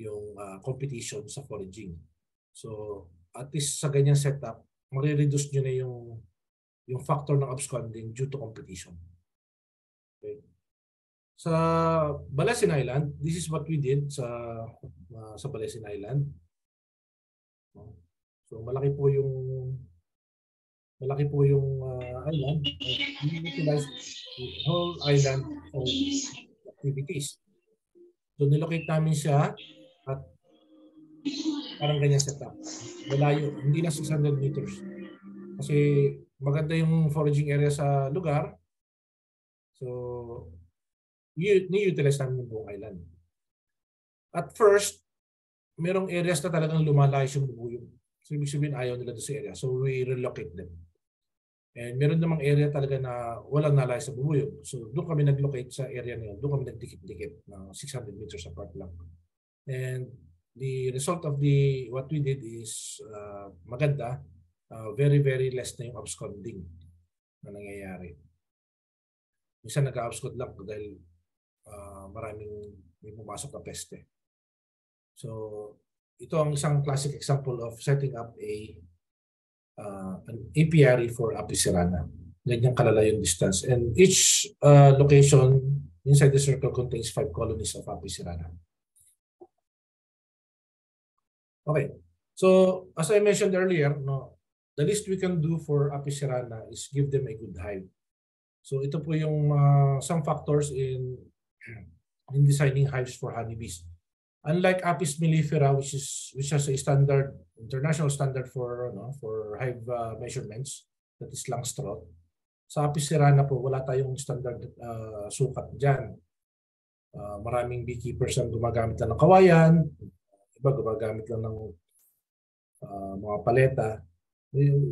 yung competition sa foraging. So at least sa ganyang setup, marireduce nyo na yung factor ng absconding due to competition. Okay. Sa Balasin Island, this is what we did sa Balasin Island. So malaki po yung island. We utilize the whole island for activities. So nilocate namin siya at parang ganyan setup. Malayo, hindi na 600 meters. Kasi maganda yung foraging area sa lugar. So ni-utilize namin yung buong island. At first, merong areas na talagang lumalayas yung bubuyog. So ibig sabihin ayaw nila doon sa area. So we relocate them. And meron namang area talaga na walang nalayas sa bubuyog. So doon kami nag-locate sa area na yun. Doon kami nagdikit-dikit na 600 meters apart lang. And the result of what we did is maganda. Very, very less na yung absconding na nangyayari. minsan nag-abscond lang dahil maraming may pumasok na peste. So, ito ang isang classic example of setting up an apiary for Apis cerana. Ganyan kalala yung distance. And each location inside the circle contains 5 colonies of Apis cerana. Okay. So, as I mentioned earlier, the least we can do for Apis cerana is give them a good hive. So, ito po yung some factors in designing hives for honeybees. Unlike Apis mellifera, which has a standard, international standard for hive measurements, that is Langstroth. Sa Apis cerana po, wala tayong standard sukat dyan. Maraming beekeepers ang gumagamit lang ng kawayan, iba gumagamit lang ng mga paleta,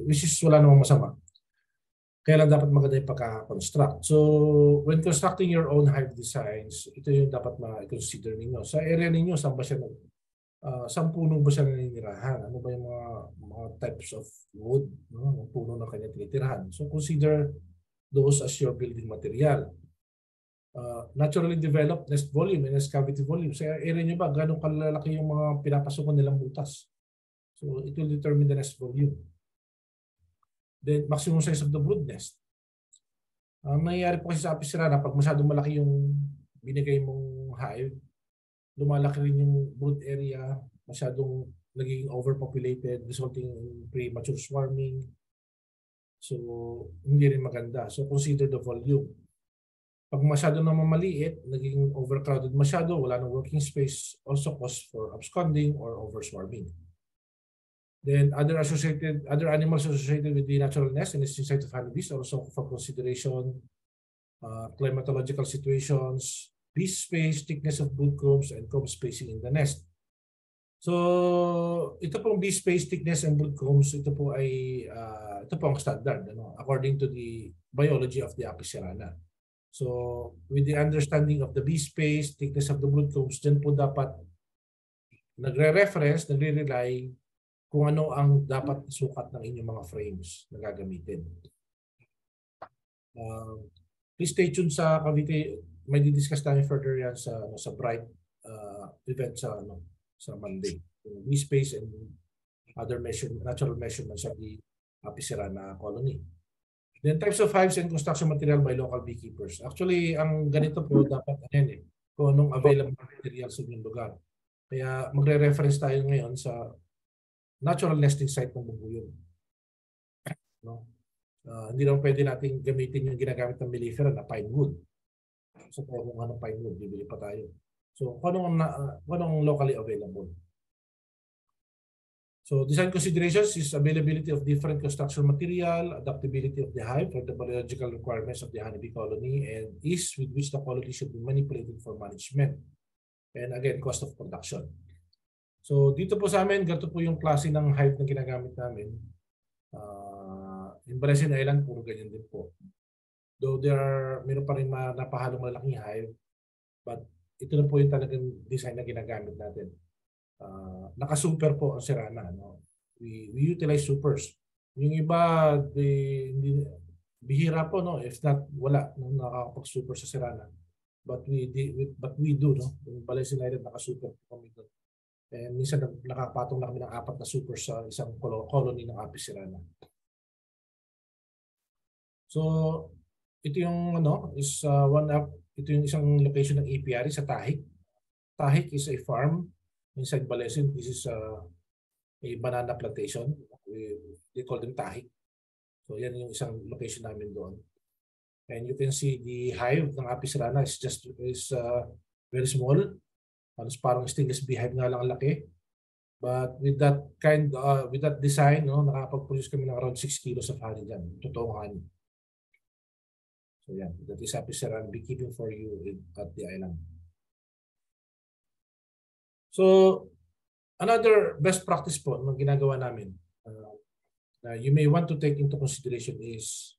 which is wala namang masama. Kaya lang dapat maganda yung pagka-construct. So, when constructing your own hive designs, ito yung dapat ma-consider ninyo. Sa area ninyo, saan ba siya saan puno ba siya naninirahan? Ano ba yung mga types of wood, ng puno na kanya tinitirahan? So, consider those as your building material. Naturally developed nest volume and nest cavity volume. Sa area nyo ba, gano'ng kalalaki yung mga pinapasukan nilang butas? So, it will determine the nest volume. Then, maximum size of the brood nest. Ang nangyayari po kasi sa Apis cerana, pag masyadong malaki yung binigay mong hive, lumalaki rin yung brood area, masyadong naging overpopulated, resulting in premature swarming. So, hindi rin maganda. So, consider the volume. Pag masyado naman maliit, naging overcrowded masyado, wala nang working space, also cause for absconding or overswarming. Then other animals associated with the natural nest and its site of honeybees also for consideration, climatological situations, bee space, thickness of brood combs, and comb spacing in the nest. So ito pong bee space, thickness, and brood combs, ito po ang standard, according to the biology of the Apis cerana. So with the understanding of the bee space, thickness of the brood combs, dyan po dapat nagre-rely kung ano ang dapat sukat ng inyong mga frames na gagamitin. Please stay tuned sa Cavite. May di-discuss tayo further yan sa Bright event sa Monday. Bee space and other natural measurements of the Apis cerana colony. Then types of hives and construction material by local beekeepers. Actually, ang ganito po dapat kung anong available material sa inyong lugar. Kaya magre-reference tayo ngayon sa natural nesting site ng bubuyog. Hindi naman pwede natin gamitin yung ginagamit ng mellifera na pine wood. So kung ano pine wood, bibili pa tayo. So kung anong locally available. So design considerations is availability of different construction material, adaptability of the hive for the biological requirements of the honeybee colony, and ease with which the quality should be manipulated for management. And again, cost of production. So dito po sa amin, ganito po yung klase ng hive na ginagamit namin. In Balesin Island, puro ganyan din po. Though meron pa rin napahalong malaking hive, but ito na po yung talagang design na ginagamit natin. Naka-super po ang CERANA. We utilize supers. Yung iba, bihira po, if not, wala nakakapag-super sa CERANA. But we do. Yung Balesin Island, naka-super po kami doon. And minsan nakapatong na kami ng 4 na super sa isang colony ng Apis cerana. So ito yung ito yung isang location ng apiary sa Tahik. Tahik is a farm inside Balesin. This is a banana plantation. They call them Tahik. So yan yung isang location namin doon. And you can see the hive ng Apis cerana is very small. Parang stainless beehive nga lang ang laki. But with that design, nakapag-produce kami ng around 6 kilos of honey dyan. Totoong honey. So yan, that is Apis cerana beekeeping for you at the island. So, another best practice po na ginagawa namin na you may want to take into consideration is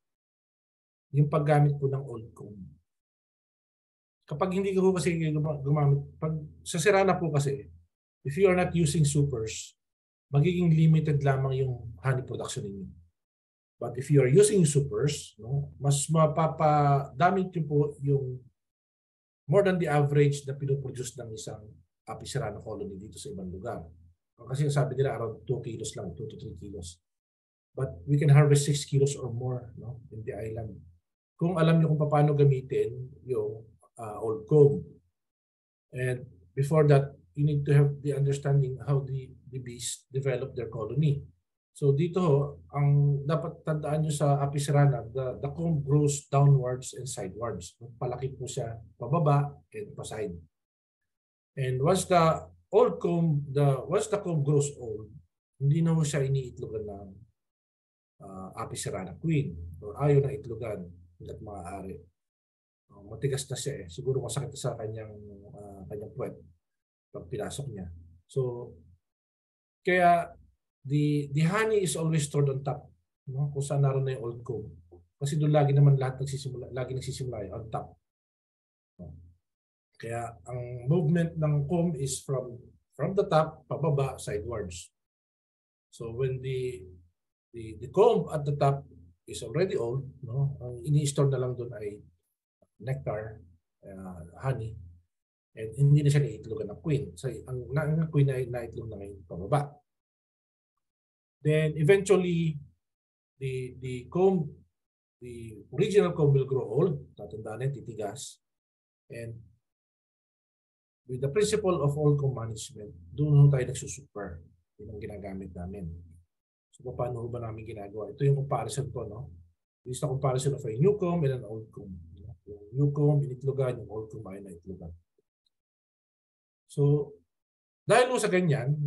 yung paggamit po ng old comb. Kapag hindi ko kasi gumamit, sa CERANA po kasi, if you are not using supers, magiging limited lamang yung honey production ninyo. But if you are using supers, no, mas mapapadamit nyo po yung more than the average na pinoproduce ng isang Apis cerana colony dito sa ibang lugar. Kasi sabi nila around 2 kilos lang, 2 to 3 kilos. But we can harvest 6 kilos or more, no, in the island. Kung alam niyo kung paano gamitin yung old comb. And before that, you need to have the understanding how the bees develop their colony. So dito, ang dapat tandaan nyo sa Apis cerana, the comb grows downwards and sidewards. Palaki po siya pababa and paside. And once the comb grows old, hindi na mo siya iniitlogan ng Apis cerana queen or ayaw na itlogan at maaari. Matigas na siya eh. Siguro masakit sa kanyang puwet pag pinasok niya. So, kaya the honey is always stored on top, no? Kung saan naroon na yung old comb. Kasi doon lagi naman lahat nagsisimula on top. Kaya ang movement ng comb is from the top pababa sidewards. So when the comb at the top is already old, no, ang ini-store na lang doon ay nectar, honey, and hindi na siya naitlogan ng queen. So ang queen ay naitlog na ngayon pababa. Then eventually the comb, the original comb will grow old, tatandaan na, titigas, and with the principle of old comb management, doon tayo nagsusuper. Yun ang ginagamit namin. So paano ba namin ginagawa? Ito yung comparison ko, no? This is the comparison of a new comb and an old comb. Yung new comb, initlogan, yung old comb ay naitlogan. So, dahil sa ganyan,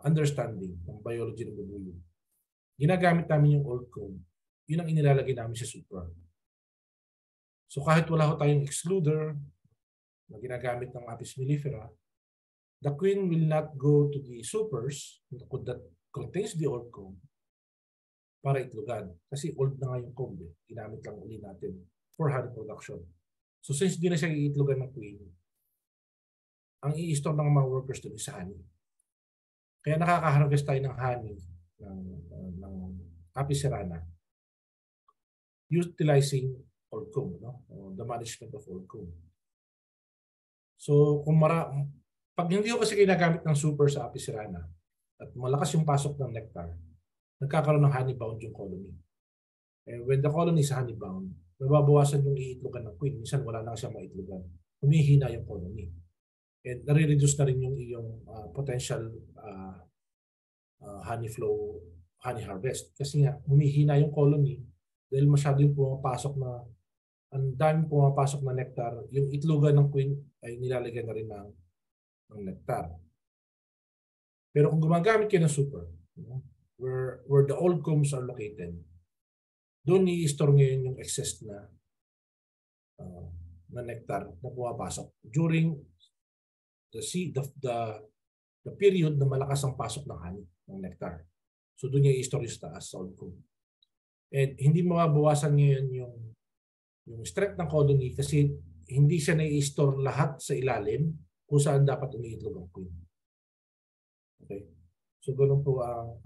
understanding ng biology ng bubuyo, ginagamit namin yung old comb, yun ang inilalagay namin sa super. So kahit wala ho tayong excluder na ginagamit ng Apis mellifera, the queen will not go to the supers that contains the old comb para itlogan. Kasi old na nga yung comb. Ginamit lang uli natin for honey production. So since di na siya iitlogan ng queen, ang i-store ng mga workers doon is honey. Kaya nakaka-harvest tayo ng honey ng Apis cerana utilizing old comb, no? The management of old comb. So pag hindi ko kasi ginagamit ng super sa Apis cerana at malakas yung pasok ng nectar, nagkakaroon ng honey bound yung colony. And when the colony is honey bound, nababawasan yung iitlogan ng queen. Minsan wala na siya maitlogan. Humihina yung colony. And nare-reduce na rin yung iyong potential honey flow, honey harvest. Kasi nga, humihina yung colony dahil masyado yung pumapasok na, ang daming pumapasok na nectar, yung itlogan ng queen ay nilalagyan na rin ng nectar. Pero kung gumagamit kayo ng super, where the old combs are located, doon i-store ngayon yung excess na nectar na pumapasok during the period na malakas ang pasok ng honey, ng nectar. So doon niya i-store yung sa taas sa old comb. And hindi mabawasan ngayon yung strength ng colony kasi hindi siya na-i-store lahat sa ilalim kung saan dapat umiitlog ang queen. Okay? So ganoon po ang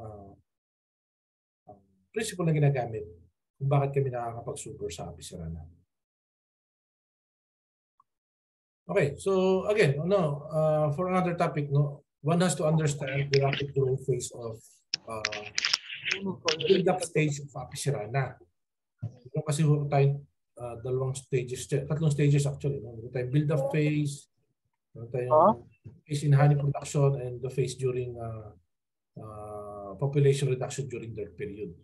principle na ginagamit kung bakit kami nakakapag-super sa Apis cerana. Okay, so again, for another topic, one has to understand the rapid growth phase of build-up stage of Apis cerana. Ito kasi tayo tatlong stages actually. Ito tayo build-up phase, ito tayo phase in honey production, and the phase during population reduction during that period.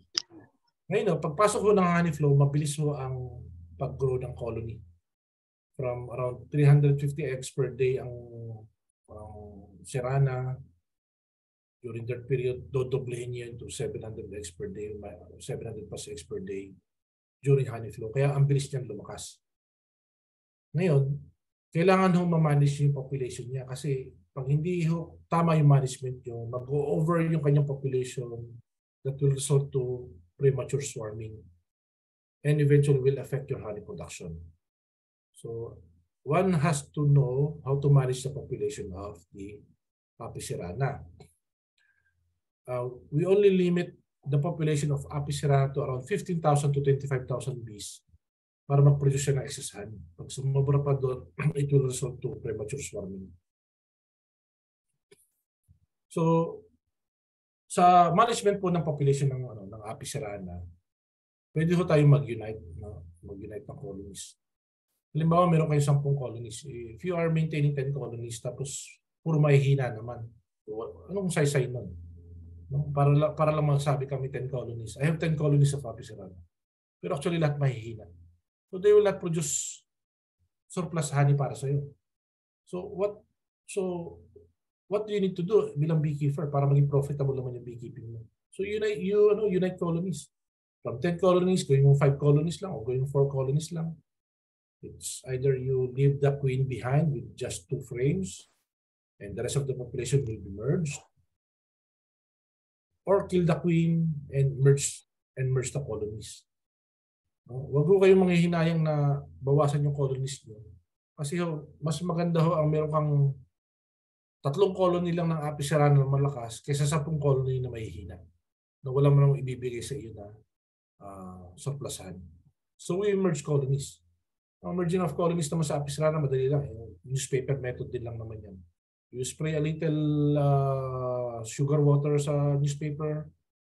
Ngayon, pagpasok ho ng honey flow, mabilis ho ang pag-grow ng colony. From around 350 eggs per day ang cerana. During that period, dodoblehin niya to 700 eggs per day, 700 plus eggs per day during honey flow. Kaya ang bilis niyang lumakas. Ngayon, kailangan ho ma-manage yung population niya kasi pag hindi ho tama yung management niyo, mag-over yung kanyang population, that will result to premature swarming and eventually will affect your honey production. So one has to know how to manage the population of the Apis cerana. we only limit the population of Apis cerana to around 15,000 to 25,000 bees para mag-produce siya ng excess honey. Pag sumobra pa doon, it will result to premature swarming. So, sa management po ng population ng Apis cerana, pwede ho tayong mag-unite, no? Mag-unite ng colonies. Halimbawa, meron kayong 10 colonies. If you are maintaining 10 colonies, tapos puro mahihina naman, anong say-say nun? No? Para lang magsabi kami 10 colonies. I have 10 colonies of Apis cerana. Pero actually, lahat mahihina. So, they will not produce surplus honey para sa'yo. So, what do you need to do bilang beekeeper para maging profitable naman yung beekeeping mo? So, unite colonies. From 10 colonies, going mo 5 colonies lang o going 4 colonies lang. It's either you leave the queen behind with just 2 frames and the rest of the population will be merged, or kill the queen and merge the colonies. Wag ho kayong manghihinayang na bawasan yung colonies nyo. Kasi mas maganda ho ang meron kang 3 colony lang ng Apis cerana na malakas kaysa 10 colony na mahihina na wala mo nang ibibigay sa iyo na surplusan. So we merge colonies. Ang merging of colonies naman sa Apis cerana, madali lang. Newspaper method din lang naman yan. You spray a little sugar water sa newspaper,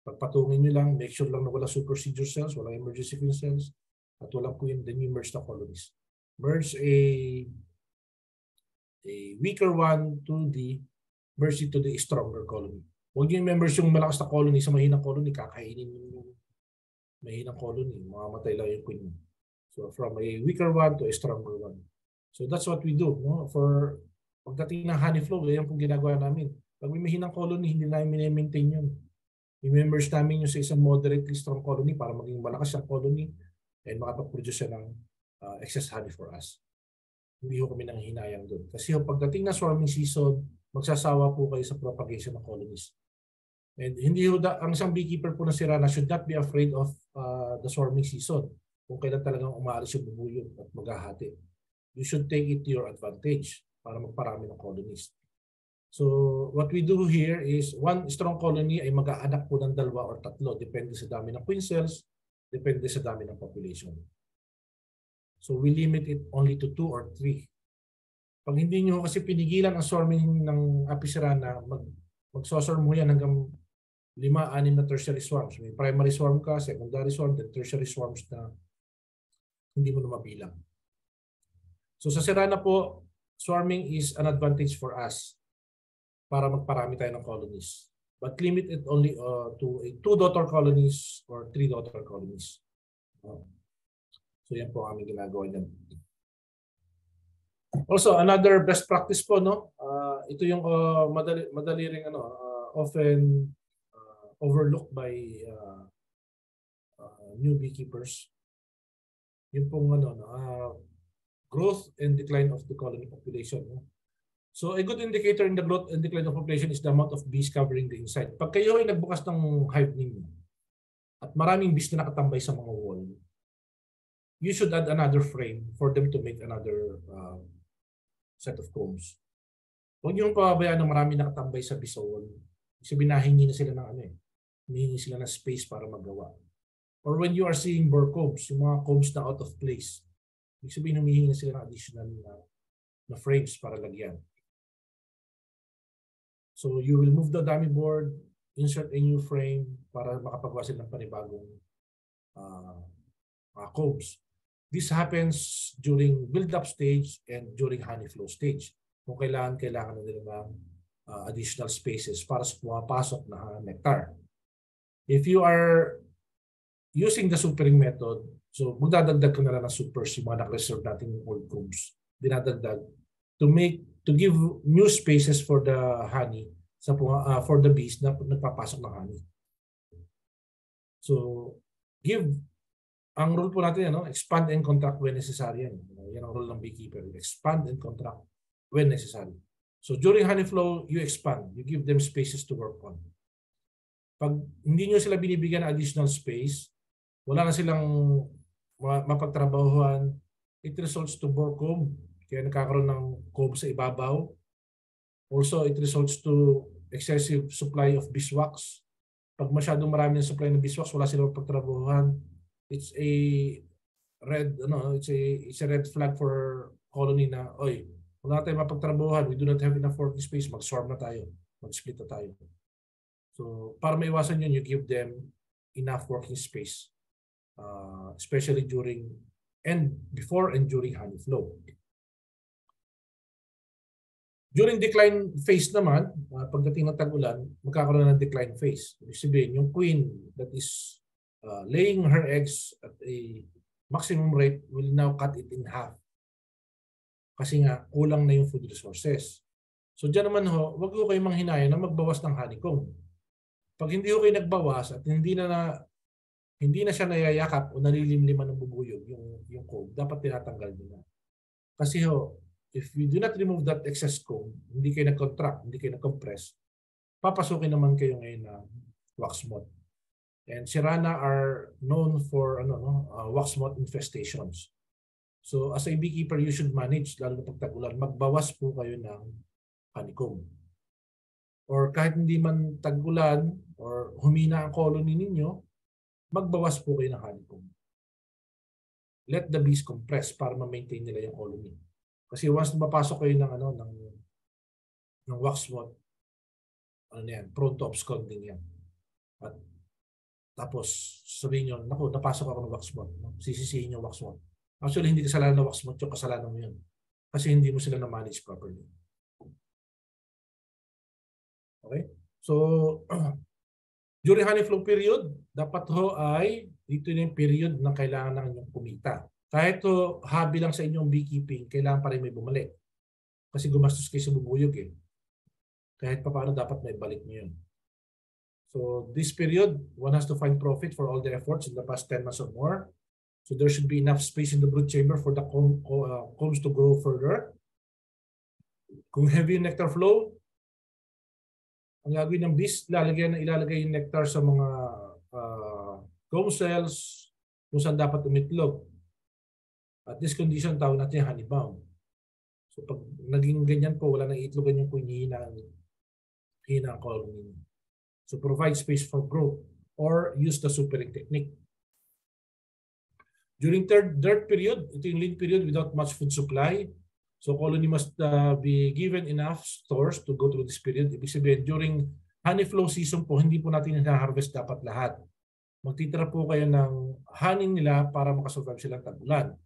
pagpatungin nyo lang, make sure lang na wala supersedure cells, wala emergency queen cells, at walang queen, then you merge the colonies. Merge a weaker one to merge it to the stronger colony. Huwag nyo members yung malakas na colony sa mahinang colony, kakainin yung mahinang colony, mamamatay lang yung queen. So from a weaker one to a stronger one. So that's what we do. No? For pagdating ng honey flow, yan pong ginagawa namin. Pag may mahinang colony, hindi namin maintain yun. I-members namin yung sa isang moderately strong colony para maging malakas yung colony and makapag-produce siya ng excess honey for us. Hindi ho kami nang hinayang doon. Kasi pagdating na swarming season, magsasawa po kayo sa propagation ng colonies. And hindi ho ang isang beekeeper po na CERANA should not be afraid of the swarming season. Kung kailan talagang umaalis yung bubuyog at maghahati. You should take it to your advantage para magparami ng colonies. So what we do here is one strong colony ay mag-aanak po ng 2 or 3. Depende sa dami ng queen cells, depende sa dami ng population. So we limit it only to 2 or 3. Pag hindi nyo kasi pinigilan ang swarming ng Apis cerana, mag-swarm mo yan hanggang 5-6 na tertiary swarms. May primary swarm ka, secondary swarm, then tertiary swarms na hindi mo na mabilang. So sa CERANA po, swarming is an advantage for us para magparami tayo ng colonies. But limit it only to 2 daughter colonies or 3 daughter colonies. So yan po ang aming ginagawa niyan. Also, another best practice po, no? Ito yung madali ring often overlooked by new beekeepers. Yung pong growth and decline of the colony population. No? So a good indicator in the growth and decline of population is the amount of bees covering the inside. Pag kayo ay nagbukas ng hive ninyo at maraming bees na nakatambay sa mga wall, you should add another frame for them to make another set of combs. Huwag nyo pababayaan ng marami nakatambay sa bee sa wall. Kasi binahingi na sila ng hinihingi sila ng space para magawa. Or when you are seeing burr combs, yung mga combs na out of place, ibig sabihin humihingi na sila ng additional na frames para lagyan. So you will move the dummy board, insert a new frame para makapagawa sila ng panibagong combs. This happens during build-up stage and during honey flow stage. Kung kailangan na nila ng additional spaces para sa pumapasok na nectar. If you are using the supering method, so magdadagdag ko na lang ng supers, yung mga naka-reserve natin old combs, dinadagdag to give new spaces for the honey, for the bees na nagpapasok ng honey. So, ang rule po natin, expand and contract when necessary. Yan ang rule ng beekeeper. Expand and contract when necessary. So, during honey flow, you expand. You give them spaces to work on. Pag hindi nyo sila binibigyan ng additional space, wala na silang mapagtrabahuhan, it results to burr comb. Kaya nagkakaroon ng comb sa ibabaw. Also, it results to excessive supply of beeswax. Pag masyadong marami ng supply ng beeswax, wala silang pagtrabahuhan. It's a red flag for colony na, oy, wala tayong mapagtrabahuhan, we do not have enough working space, mag-swarm na tayo, mag-split na tayo. So, para maiwasan yun, you give them enough working space, especially before and during honey flow. During decline phase naman, pagdating ng tag-ulan, magkakaroon ng decline phase. Ibig sabihin, yung queen that is laying her eggs at a maximum rate will now cut it in half. Kasi nga, kulang na yung food resources. So dyan naman ho, wag ko kayong manghinaya na magbawas ng honeycomb. Pag hindi ho kayo nagbawas at hindi na siya nayayakap o nalilimliman ng bubuyog yung comb, dapat tinatanggal nyo na. Kasi ho, if you do not remove that excess comb, hindi kayo nag-contract, hindi kayo nag-compress, papasukin naman kayo ngayon ng wax moth. And CERANA are known for wax moth infestations. So as a beekeeper, you should manage, lalo na pag tag-ulan, magbawas po kayo ng honeycomb. Or kahit hindi man tag-ulan or humina ang colony ninyo, magbawas po kayo ng honeycomb. Let the bees compress para ma-maintain nila yung colony. Kasi once mapasok kayo ng wax moth, prone to absconding yan. At tapos sabihin nyo, naku, napasok ako ng wax moth. Sisisihin yung wax moth. Actually, hindi kasalanan ng wax moth yung kasalanan mo yun. Kasi hindi mo sila na-manage properly. Okay? So, during honey flow period, dapat ho ay dito yung period na kailangan ng inyong kumita. Kahit to hobby lang sa inyong beekeeping, kailangan pa rin may bumalik. Kasi gumastos kayo sa bubuyog eh. Kahit pa paano dapat may balik nyo yun. So this period, one has to find profit for all their efforts in the past 10 months or more. So there should be enough space in the brood chamber for the combs to grow further. Kung heavy nectar flow, ang gagawin ng bees, ilalagay yung nectar sa mga comb cells kung saan dapat umitlog. At this condition, tawag natin honey bomb. So pag naging ganyan po, wala nang itlogan yung hina ang colony. So provide space for growth or use the supering technique. During dirt period, ito yung lean period without much food supply. So colony must be given enough stores to go through this period. Ibig sabihin, during honey flow season po, hindi po natin na-harvest dapat lahat. Magtitira po kayo ng honey nila para makasurvive silang tag-ulan.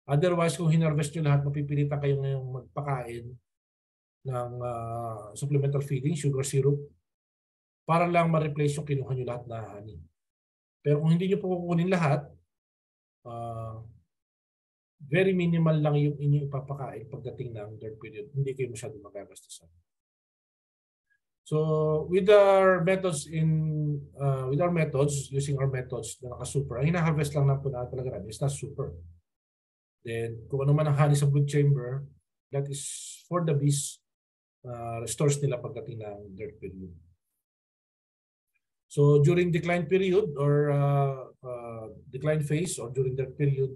Otherwise, kung hinarvest nyo lahat, mapipilitan kayo ngayong magpakain ng supplemental feeding, sugar syrup, para lang ma-replace yung kinuha nyo lahat na honey. Pero kung hindi nyo po kukunin lahat, very minimal lang yung inyong ipapakain pagdating ng dirt period. Hindi kayo masyadong magagastusan. So with our methods using our methods na naka-super, ang hina-harvest lang na po na talaga namin is not super. Then kung ano man ang honey sa brood chamber, that is for the bees, restores nila pagdating ng dirt period. So during decline period or decline phase or during that period,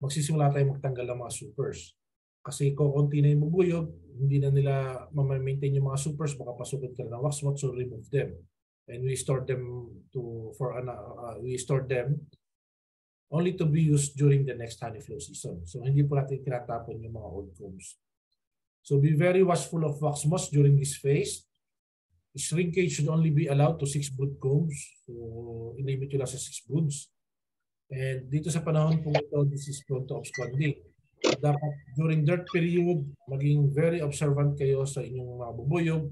magsisimula tayong magtanggal ng mga supers. Kasi kung konti na yung bubuyog, hindi na nila ma-maintain yung mga supers, baka pasukin ka ng wax moth, so remove them. And we store them only to be used during the next honey flow season. So hindi po natin tinatapon yung mga old combs. So be very watchful of wax moths during this phase. Shrinkage should only be allowed to 6 brood combs. So i-limit nyo lang sa 6 broods. And dito sa panahon po ito, this is prone to absconding. Dapat during dirt period, maging very observant kayo sa inyong mga bubuyog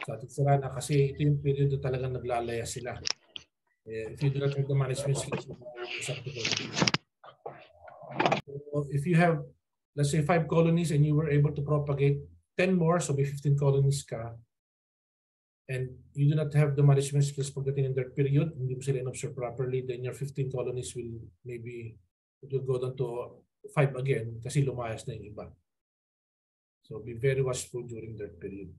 sa ating CERANA kasi ito yung period na talagang naglalaya sila. If you do not have the management skills, if you have, let's say, 5 colonies and you were able to propagate 10 more, so may 15 colonies ka, and you do not have the management skills pagdating in dirt period, hindi mo sila in-observe properly, then your 15 colonies will it will go down to 5 again kasi lumayas na yung iba. So be very watchful during dirt period.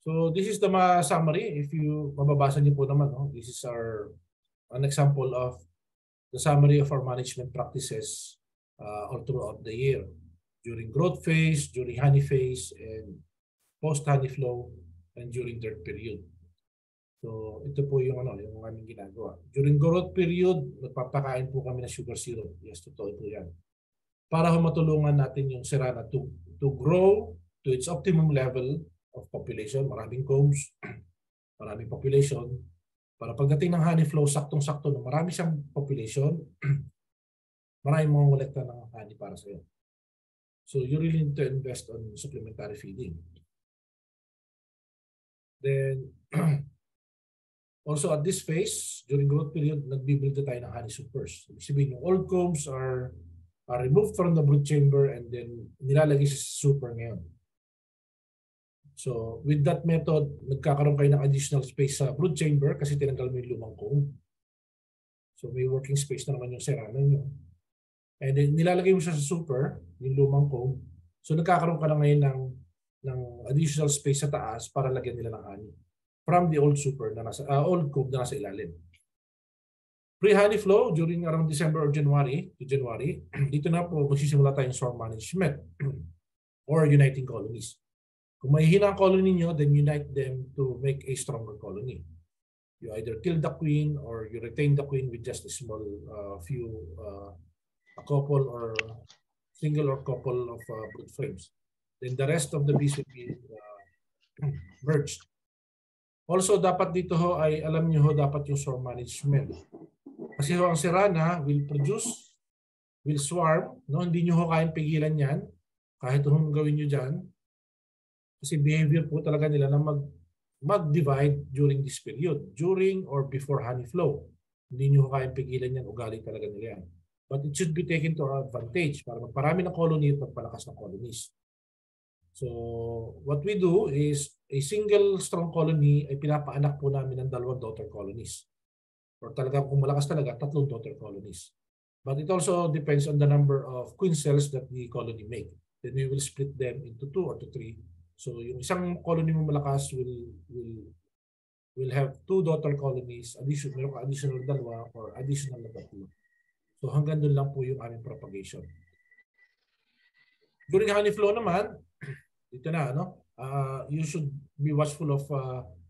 So this is the summary. If you mababasa niyo po naman, this is an example of the summary of our management practices all throughout the year. During growth phase, during honey phase, and post-honey flow, and during third period. So ito po yung yung aming ginagawa. During growth period, nagpapakain po kami ng sugar syrup. Yes, totoo po yan. Para matulungan natin yung CERANA to grow to its optimum level of population. Maraming combs, maraming population. Para pagdating ng honey flow, saktong-sakto na marami siyang population, maraming mga kolekta ng honey para sa iyo. So you really need to invest on supplementary feeding. Then, also at this phase, during growth period, nagbibuild tayo ng honey supers. Ibig sabihin, yung old combs are removed from the brood chamber and then nilalagay sa super ngayon. So with that method, nagkakaroon kayo ng additional space sa brood chamber kasi tinanggal mo yung lumang comb. So may working space na naman yung CERANA nyo. And then nilalagay mo siya sa super, yung lumang comb. So nagkakaroon ka na ngayon ng additional space sa taas para lagyan nila ng honey from the old super na nasa old comb na nasa ilalim. Pre-honey flow during around December or January to January, dito na po magsisimula tayong swarm management or uniting colonies. Kung mahihina ang colony niyo, then unite them to make a stronger colony. You either kill the queen or you retain the queen with just a small a couple or single or couple of brood frames. Then the rest of the bees will be merged. Also, dapat dito ho ay alam niyo ho dapat yung swarm management. Kasi ho ang CERANA will produce, will swarm, no? Hindi niyo ho kayang pigilan yan kahit anong gawin niyo dyan. Kasi behavior po talaga nila na mag-divide during this period, during or before honey flow. Hindi nyo kayang pigilan yan, ugali talaga nila yan. But it should be taken to our advantage para magparami ng colony at magpalakas ng colonies. So what we do is a single strong colony ay pinapaanak po namin ng 2 daughter colonies. Or talaga kung malakas talaga, 3 daughter colonies. But it also depends on the number of queen cells that the colony make. Then we will split them into 2 or 3. So yung isang colony mo malakas will have 2 daughter colonies, additional 2 or additional na 3. So hanggang doon lang po yung aming propagation. During honey flow naman, dito na, you should be watchful of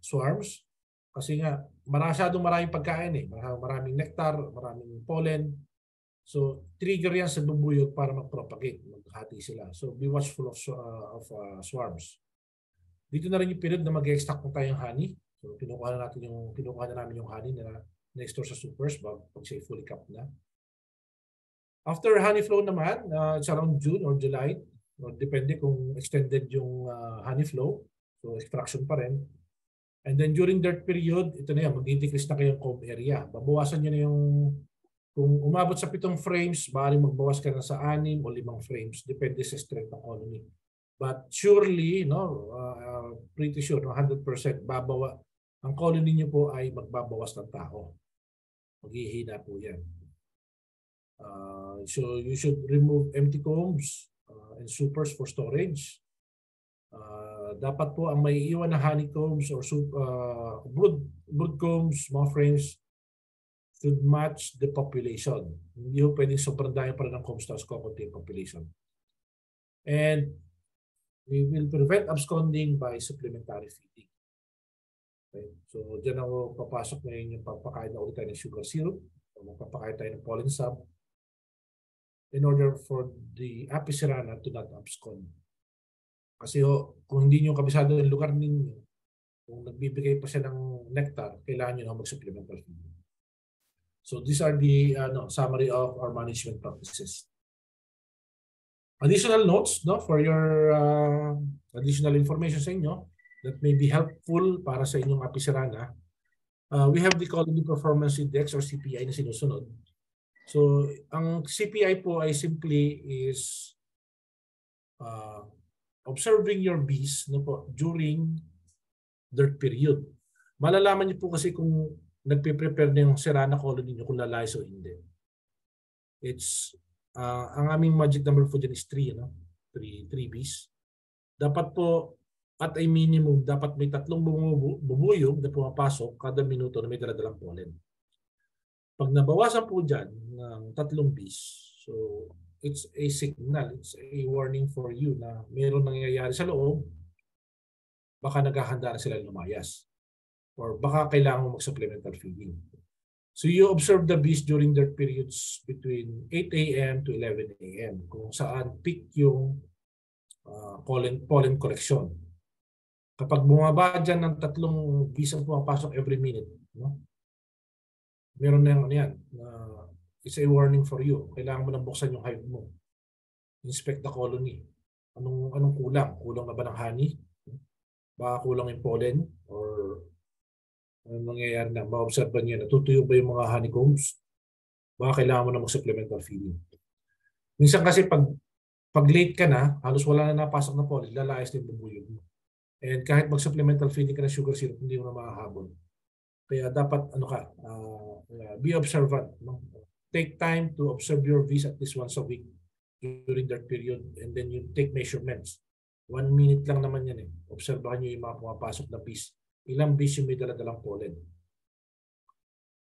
swarms kasi nga masyadong maraming pagkain maraming nectar, maraming pollen. So trigger yan sa bubuyog para mag-propagate, maghati sila. So be watchful of swarms. Dito na rin yung period na mag-extract na tayong honey. So kinukuha na namin yung honey na na-store sa supers pag siya fully capped na. After honey flow naman, it's around June or July. Depende kung extended yung honey flow. So extraction pa rin. And then during that period, ito na yan, mag-decrease na kayong comb area. Babawasan nyo na yung, kung umabot sa 7 frames, maaaring magbawas ka na sa 6 o 5 frames. Depende sa strength ng colony. But surely, pretty sure, 100% ang colony nyo po ay magbabawas ng tao. Maghihina po yan. So you should remove empty combs and supers for storage. Dapat po ang may iwan na honeycombs or brood combs, mga frames, should match the population. Hindi po pwedeng sobrang dami pa rin ng combs tapos kukunti yung population. And we will prevent absconding by supplementary feeding. Okay. So dyan ako papasok ngayon yung papakain na ulit tayo ng sugar syrup o magpapakain tayo ng pollen sap in order for the apis cerana to not abscond. Kasi kung hindi nyo kabisado yung lugar ninyo, kung nagbibigay pa siya ng nectar, kailangan nyo na mag-supplemental feeding. So these are the summary of our management practices. Additional notes for your additional information sa inyo that may be helpful para sa inyong apis cerana. We have the Colony Performance Index or CPI na sinusunod. So ang CPI po ay simply is observing your bees during their period. Malalaman niyo po kasi kung nagpe-prepare na yung CERANA colony niyo kung lalayas o hindi. It's ang aming magic number po dyan is 3, 3 bees. Dapat po at a minimum, dapat may 3 bubuyog na pumapasok kada minuto na may daladalang pollen. Pag nabawasan po dyan ng 3 bees, so it's a signal, it's a warning for you na mayroong nangyayari sa loob baka naghahanda na sila lumayas. Or baka kailangan mo mag-supplemental feeding. So you observe the bees during their periods between 8 a.m. to 11 a.m. kung saan peak yung pollen collection. Kapag bumaba dyan ng 3 bees ang pumapasok every minute, no? Meron na yung yan. It's a warning for you. Kailangan mo nang buksan yung hive mo. Inspect the colony. Anong kulang? Kulang na ba ng honey? Baka kulang yung pollen? Or anong mangyayari na? Ma-observe ba niya? Natutuyo ba yung mga honeycombs? Baka kailangan mo na mag-supplemental feeding. Minsan kasi pag late ka na, halos wala na napasok na pollen, lalayas din bubuyog mo. And kahit mag-supplemental feeding ka ng sugar syrup, hindi mo na makahabol. Kaya dapat be observant. No? Take time to observe your bees at least once a week during that period, and then you take measurements. 1 minute lang naman yan eh. Obserbahan nyo yung mga pumapasok na bees. Ilang bees yung may daladalang pollen.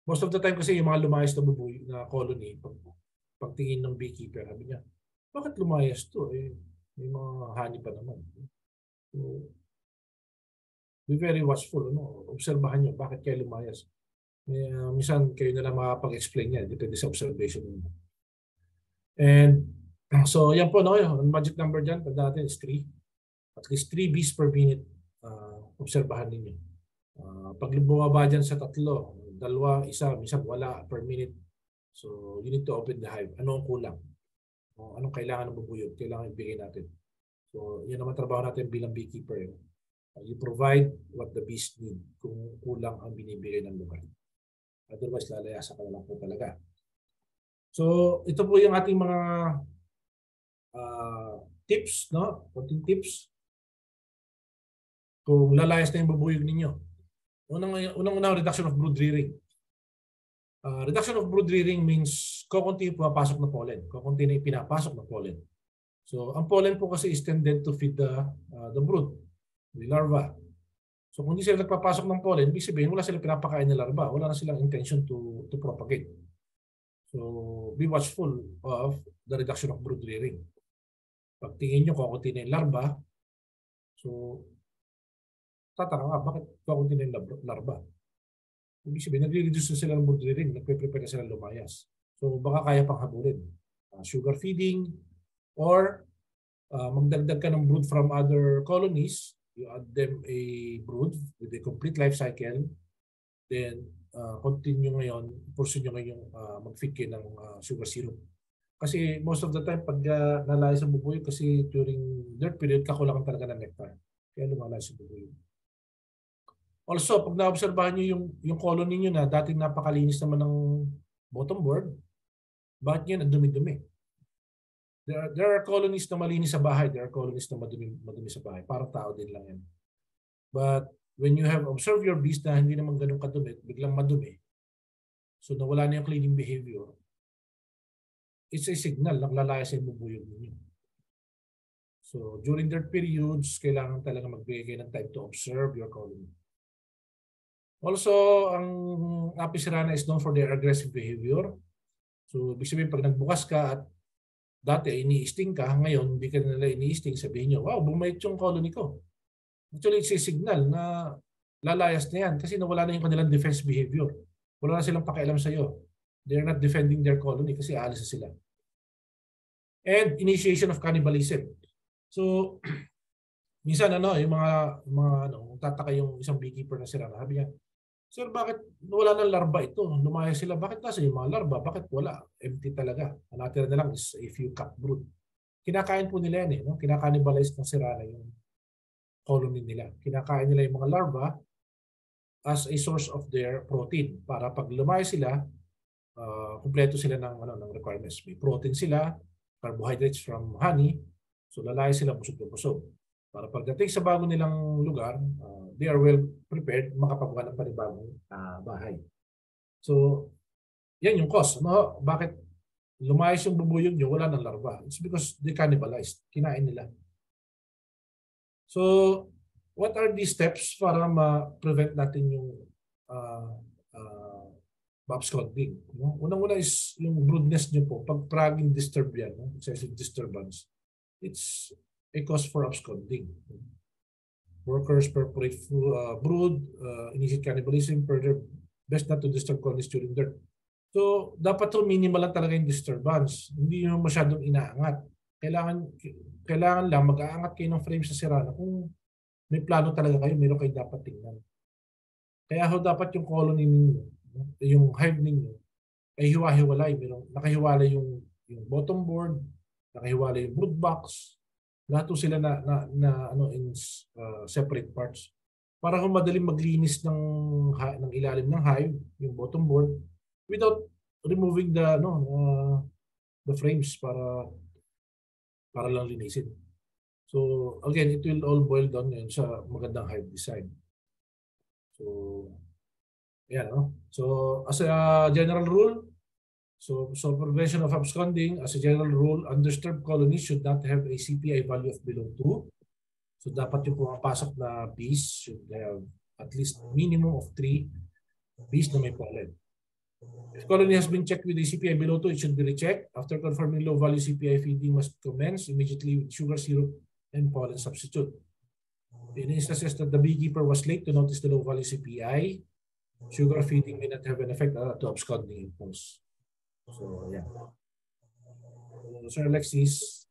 Most of the time kasi yung mga lumayas na colony, pagtingin ng beekeeper, sabi niya, bakit lumayas to? May mga honey pa naman. So, be very watchful. No? Obserbahan nyo, bakit kayo lumayas? Minsan kayo na lang makapag-explain yan. Depende sa observation nyo. And so, yan po, no? Yung magic number dyan, tanda natin is 3. At least 3 bees per minute. Obserbahan ninyo. Pag bumaba dyan sa 3, 2, 1, minsan wala per minute. So, you need to open the hive. Ano ang kulang? Anong kailangan ng bubuyog? Kailangan ibigay natin. So, yan naman trabaho natin bilang beekeeper. You provide what the bees need kung kulang ang binibigay ng lugar. Otherwise, lalayasan ka na lang po talaga. So, ito po yung ating mga tips, no? Konting tips. Kung lalayas na yung bubuyog ninyo. Unang reduction of brood rearing. Reduction of brood rearing means kukunti yung pumapasok na pollen. Kukunti na yung pinapasok na pollen. So, ang pollen po kasi is tended to feed the brood, the larva. So, kung hindi sila nagpapasok ng pollen, ibig sabihin, wala silang pinapakain ng larva. Wala na silang intention to propagate. So, be watchful of the reduction of brood rearing. Pag tingin nyo, kukunti na yung larva, so, tataka ka, bakit kukunti na yung larva? Ibig sabihin, nagre-reduce na sila ng brood rearing, nagpe-prepare na sila lumayas. So, baka kaya pang habulin. Sugar feeding, or magdagdag ka ng brood from other colonies, you add them a brood with a complete life cycle, then continue ngayon, pursue nyo ngayon mag-feed kayo ng sugar syrup. Kasi most of the time, pag nalayas ang bubuyog, kasi during dirt period, kakulangan talaga ng nectar. Kaya lumalayas ang bubuyog. Also, pag na-obserbahan nyo yung colony nyo na dating napakalinis naman ng bottom board, bakit nyo nagdumi-dumi? There are colonies na malinis sa bahay. There are colonies na madumi sa bahay. Parang tao din lang yan. But when you have observed your bees na hindi naman ganun kadumi, biglang madumi, so nawala na yung cleaning behavior, it's a signal na lalayas yung bubuyog ninyo. So during their periods, kailangan talaga magbigay kayo ng time to observe your colony. Also, ang apis cerana is known for their aggressive behavior. So ibig sabihin, pag nagbukas ka at dati ini-sting ka, ngayon hindi ka nila ini-sting, sabihin nyo, wow, bumait yung colony ko. Actually, it's a signal na lalayas na yan kasi nawala na yung kanilang defense behavior. Wala na silang pakialam sa'yo. They're not defending their colony kasi aalis na sila. And initiation of cannibalism. So, minsan yung mga tataka yung isang beekeeper na CERANA, sabi niya, sir, bakit wala ng larva ito? Lumayas sila. Bakit nasa yung mga larva? Bakit wala? Empty talaga. Ang natira na lang is a few cut brood. Kinakain po nila yan no? Kinakannibalize ng CERANA yung colony nila. Kinakain nila yung mga larva as a source of their protein. Para pag lumayas sila, kumpleto sila ng requirements. May protein sila, carbohydrates from honey, so lalayas sila busog na busog. Para pagdating sa bago nilang lugar, they are well prepared makapagawa ng panibagong bahay. So, yan yung cause. No? Bakit lumayas yung bubuyog nyo, wala ng larva? It's because they cannibalized. Kinain nila. So, what are these steps para ma-prevent natin yung absconding? No? Unang-una is yung broodness nyo po. Pag pragging disturb yan, excessive disturbance, it's a cause for absconding. Workers perforate brood, initiate cannibalism, further best not to disturb colonies during dirt. So, dapat to minimal lang talaga yung disturbance. Hindi yung masyadong inaangat. Kailangan lang mag-aangat kayo ng frame sa CERANA kung may plano talaga kayo, meron kayo dapat tingnan. Kaya ho dapat yung colony ninyo, yung hive ninyo, ay hiwa-hiwalay. Nakahiwalay yung bottom board, nakahiwalay yung brood box, lahat po sila in separate parts. Para kung madaling maglinis ng ilalim ng hive, yung bottom board, without removing the frames para lang linisin. So again, it will all boil down yun sa magandang hive design. So yeah, no? So as a general rule, so prevention of absconding, as a general rule, undisturbed colonies should not have a CPI value of below 2. So dapat yung pumapasok na bees should have at least minimum of 3 bees na may pollen. If colony has been checked with a CPI below 2, it should be rechecked. After confirming low value CPI, feeding must commence immediately with sugar syrup and pollen substitute. In instances that the beekeeper was late to notice the low value CPI, sugar feeding may not have an effect to absconding impulse. So yeah. Sir Alexis,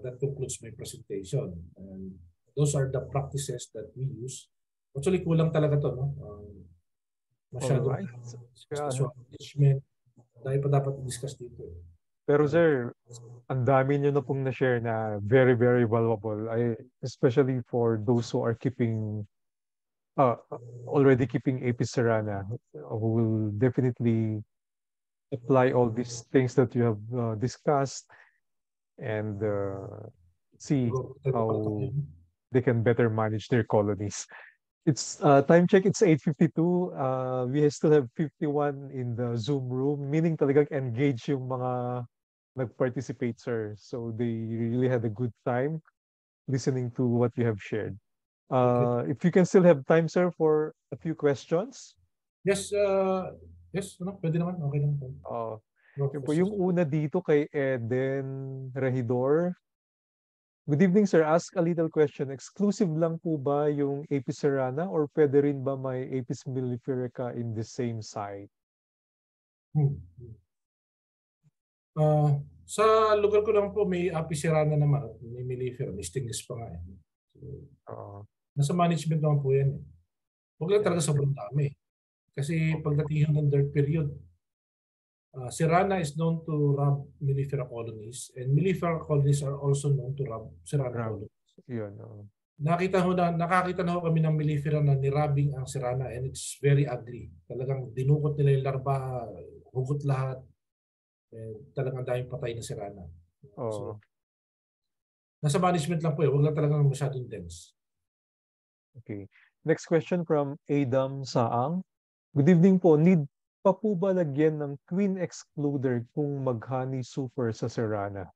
that concludes my presentation. And those are the practices that we use. Actually, kulang talaga to, no? Masyadong management. Dahil pa dapat i-discuss dito. Pero sir, ang dami nyo na pong na-share na very, very valuable. Especially for those who are already keeping Apis cerana, who will definitely apply all these things that you have discussed and see how they can better manage their colonies. It's time check, it's 8:52. We still have 51 in the Zoom room, meaning talagang engage yung mga nag-participate, sir. So they really had a good time listening to what you have shared. If you can still have time, sir, for a few questions. Yes, pwede naman. Okay naman. Yung una dito kay Eden Rahidor. Good evening, sir. Ask a little question. Exclusive lang po ba yung Apis cerana or pwede rin ba may Apis mellifera in the same site? Sa lugar ko lang po may Apis cerana naman at may mellifera. May stingless pa nga. So, nasa management naman po yan. Huwag lang talaga sobrang dami. Kasi pagdating ng dirt period, CERANA is known to rob mellifera colonies, and mellifera colonies are also known to rob CERANA colonies. Yun, nakakita na ho kami ng mellifera na nirabing ang CERANA, and it's very ugly. Talagang dinukot nila yung larva, hugot lahat. And talagang daming patay na CERANA. So, nasa management lang po eh. Huwag lang talagang masyadong dense. Okay. Next question from Adam Saang. Good evening po. Need pa po ba lagyan ng queen excluder kung mag-honey super sa CERANA?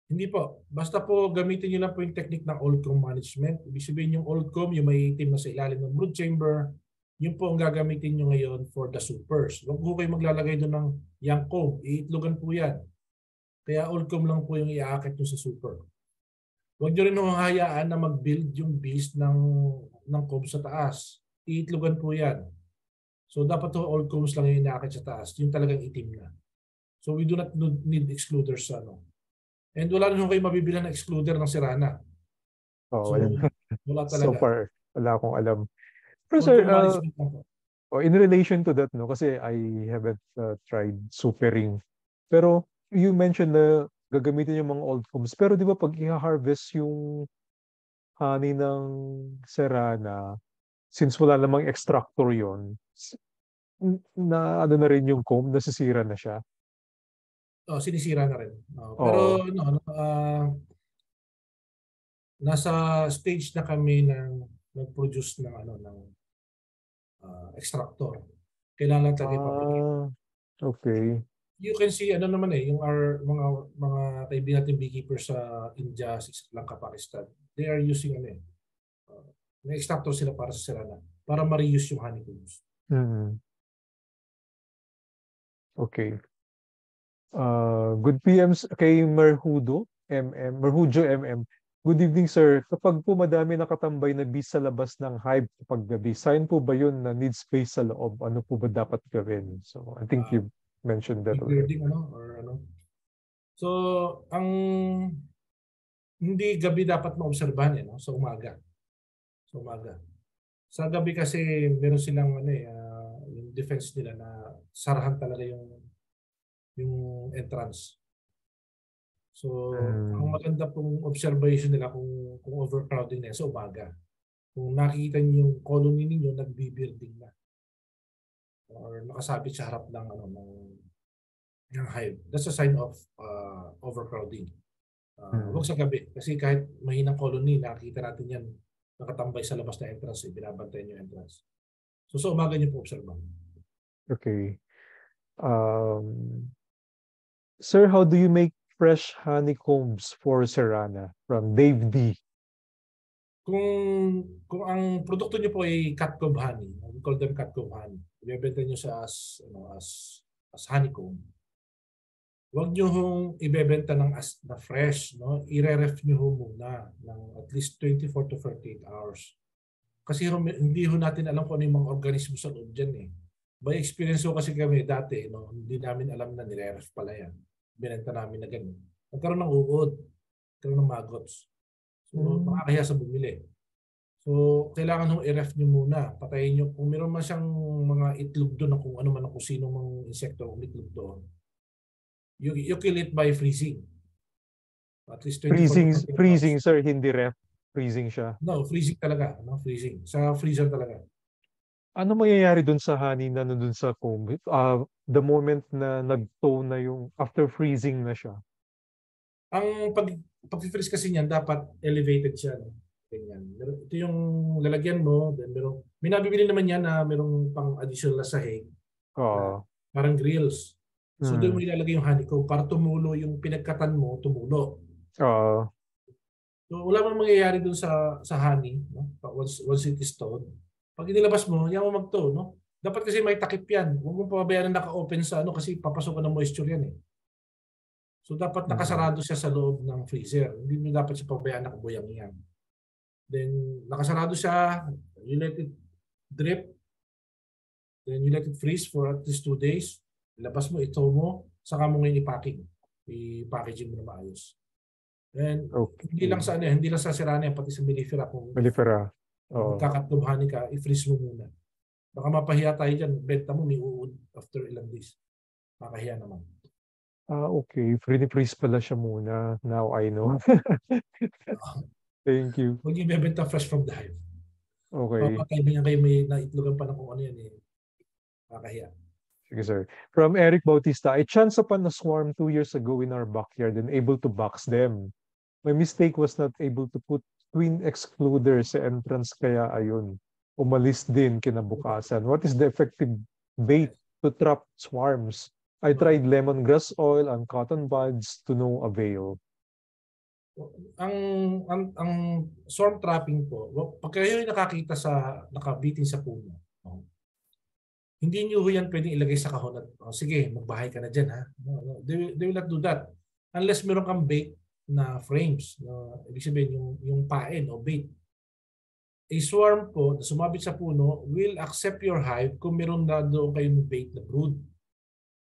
Hindi po. Basta po gamitin nyo lang po yung technique ng old comb management. Ibig sabihin yung old comb, yung may itim na sa ilalim ng brood chamber, yun po ang gagamitin nyo ngayon for the supers. Huwag po kayo maglalagay doon ng young comb. Iitlogan po yan. Kaya old comb lang po yung iaakit nyo sa super. Huwag nyo rin hayaan na mag-build yung bees ng comb sa taas. Iitlogan po yan. So dapat to old combs lang yung inaakit sa taas. Yung talagang itim na. So we do not need excluders sa ano. And wala rin kayo mabibili na excluder ng CERANA. So wala talaga. So far, wala akong alam. Pero sir, in relation to that, no, kasi I haven't tried supering. Pero you mentioned na gagamitin yung mga old combs. Pero di ba pag i-harvest yung honey ng CERANA, since wala namang extractor yon, na ano na rin yung comb, nasisira na siya. Sinisira na rin. Pero nasa stage na kami ng nag-produce ng extractor. Kailangan lang talaga ipapigil. Okay. You can see naman yung our mga kaibigan natin beekeepers sa India, Sri Lanka, Pakistan. They are using may extractor sila para sa CERANA para ma-reuse yung honeycombs. Okay. Good PMs kay Merhudo MM. Good evening, sir. Kapag po madami nakatambay na bees sa labas ng hive kapag gabi, sign po ba yun na need space sa loob? Ano po ba dapat gawin? So, I think Uh, you mentioned that already. Birding ano or ano. So, ang hindi gabi dapat maobserbahan no? Sa umaga. Sa umaga. Sa gabi kasi meron silang ano yung defense nila na sarahan talaga yung entrance. So, ang Mm. maganda pong observation nila kung overcrowding na sa umaga. Kung nakikita niyo yung colony ninyo nagbi-building na or nakasabit sa harap ng ng hive. That's a sign of overcrowding. Huwag Mm. sa gabi kasi kahit mahinang colony nakikita natin yan nakatambay sa labas ng entrance binabantayan yung entrance. So sa umaga niyo po obserbahan. Okay. Um, Sir, how do you make fresh honeycombs for CERANA? From Dave D. Kung ang produkto niyo po ay cut comb honey, we call them cut comb honey. Ibebenta niyo siya as honeycomb. Huwag niyo hong ibebenta na fresh, no? I-ref niyo ho muna ng at least 24 to 48 hours. Kasi hindi ho natin alam kung ano yung mga organismo sa loob dyan eh. By experience ho kasi kami dati, no, hindi namin alam na nire-ref pala yan. Binenta namin na ganun. Nagkaroon ng uod, nagkaroon ng maggots. So, makakahiya sa bumili. So, kailangan nung i-ref nyo muna. Patayin nyo. Kung meron man siyang mga itlog doon, kung ano man, kung sino mang insekto ang itlog doon, you kill it by freezing. At least 24 to Freezing, 48 hours. freezing, sir, hindi ref. Freezing siya. No, freezing talaga. No, freezing. Sa freezer talaga. Ano mangyayari dun sa honey na nandun sa comb? The moment na nag-thaw na yung after freezing na siya. Ang pag-freeze kasi niyan dapat elevated siya. No? Ganyan. Ito yung lalagyan mo. Then may nabibili naman yan na merong pang additional na sahig na Oo. parang grills. So doon mo Mm. ilalagay yung honeycomb para tumulo yung pinagkatan mo, tumulo. Oo. So wala mang mangyayari doon sa honey, no? Once it is thawed. Pag inilabas mo, yan mo magto, no? Dapat kasi may takip yan. Huwag mong pababayaan na naka-open sa kasi papasok ng moisture yan eh. So dapat Mm. nakasarado siya sa loob ng freezer. Hindi mo dapat siya pabayaan nakabuyang yan. Then nakasarado siya, you let it drip, then you let it freeze for at least 2 days. Ilabas mo, ito mo, saka mo ngayon i-packing. I-packaging mo na maayos. And hindi lang Okay. sa hindi lang sa CERANA, pati sa Melifera Melifera. kung Oo. magkakatubhanin ka, i-freeze mo muna. Baka mapahiya tayo dyan, benta mo, may uod after ilang days. Makahiya naman. Okay. Freeze pala siya muna. Now I know. Thank you. Huwag yung bebenta fresh from the hive. Okay. Papatay mo yan kayo may naitlogan pa ng kung ano yan eh. Makahiya. Sige, sir. From Eric Bautista, I chanced upon a swarm 2 years ago in our backyard and able to box them. My mistake was not able to put twin excluders sa entrance kaya ayun. Umalis din kinabukasan. What is the effective bait to trap swarms? I tried lemongrass oil and cotton buds to no avail. Ang swarm trapping po, pag kayo yung nakakita nakabitin sa puno, hindi nyo yan pwedeng ilagay sa kahon at sige, magbahay ka na dyan ha. No. They will not do that. Unless meron kang bait na frames. Ibig sabihin yung pain o bait. A swarm po na sumabit sa puno will accept your hive kung meron na doon kayong bait na brood.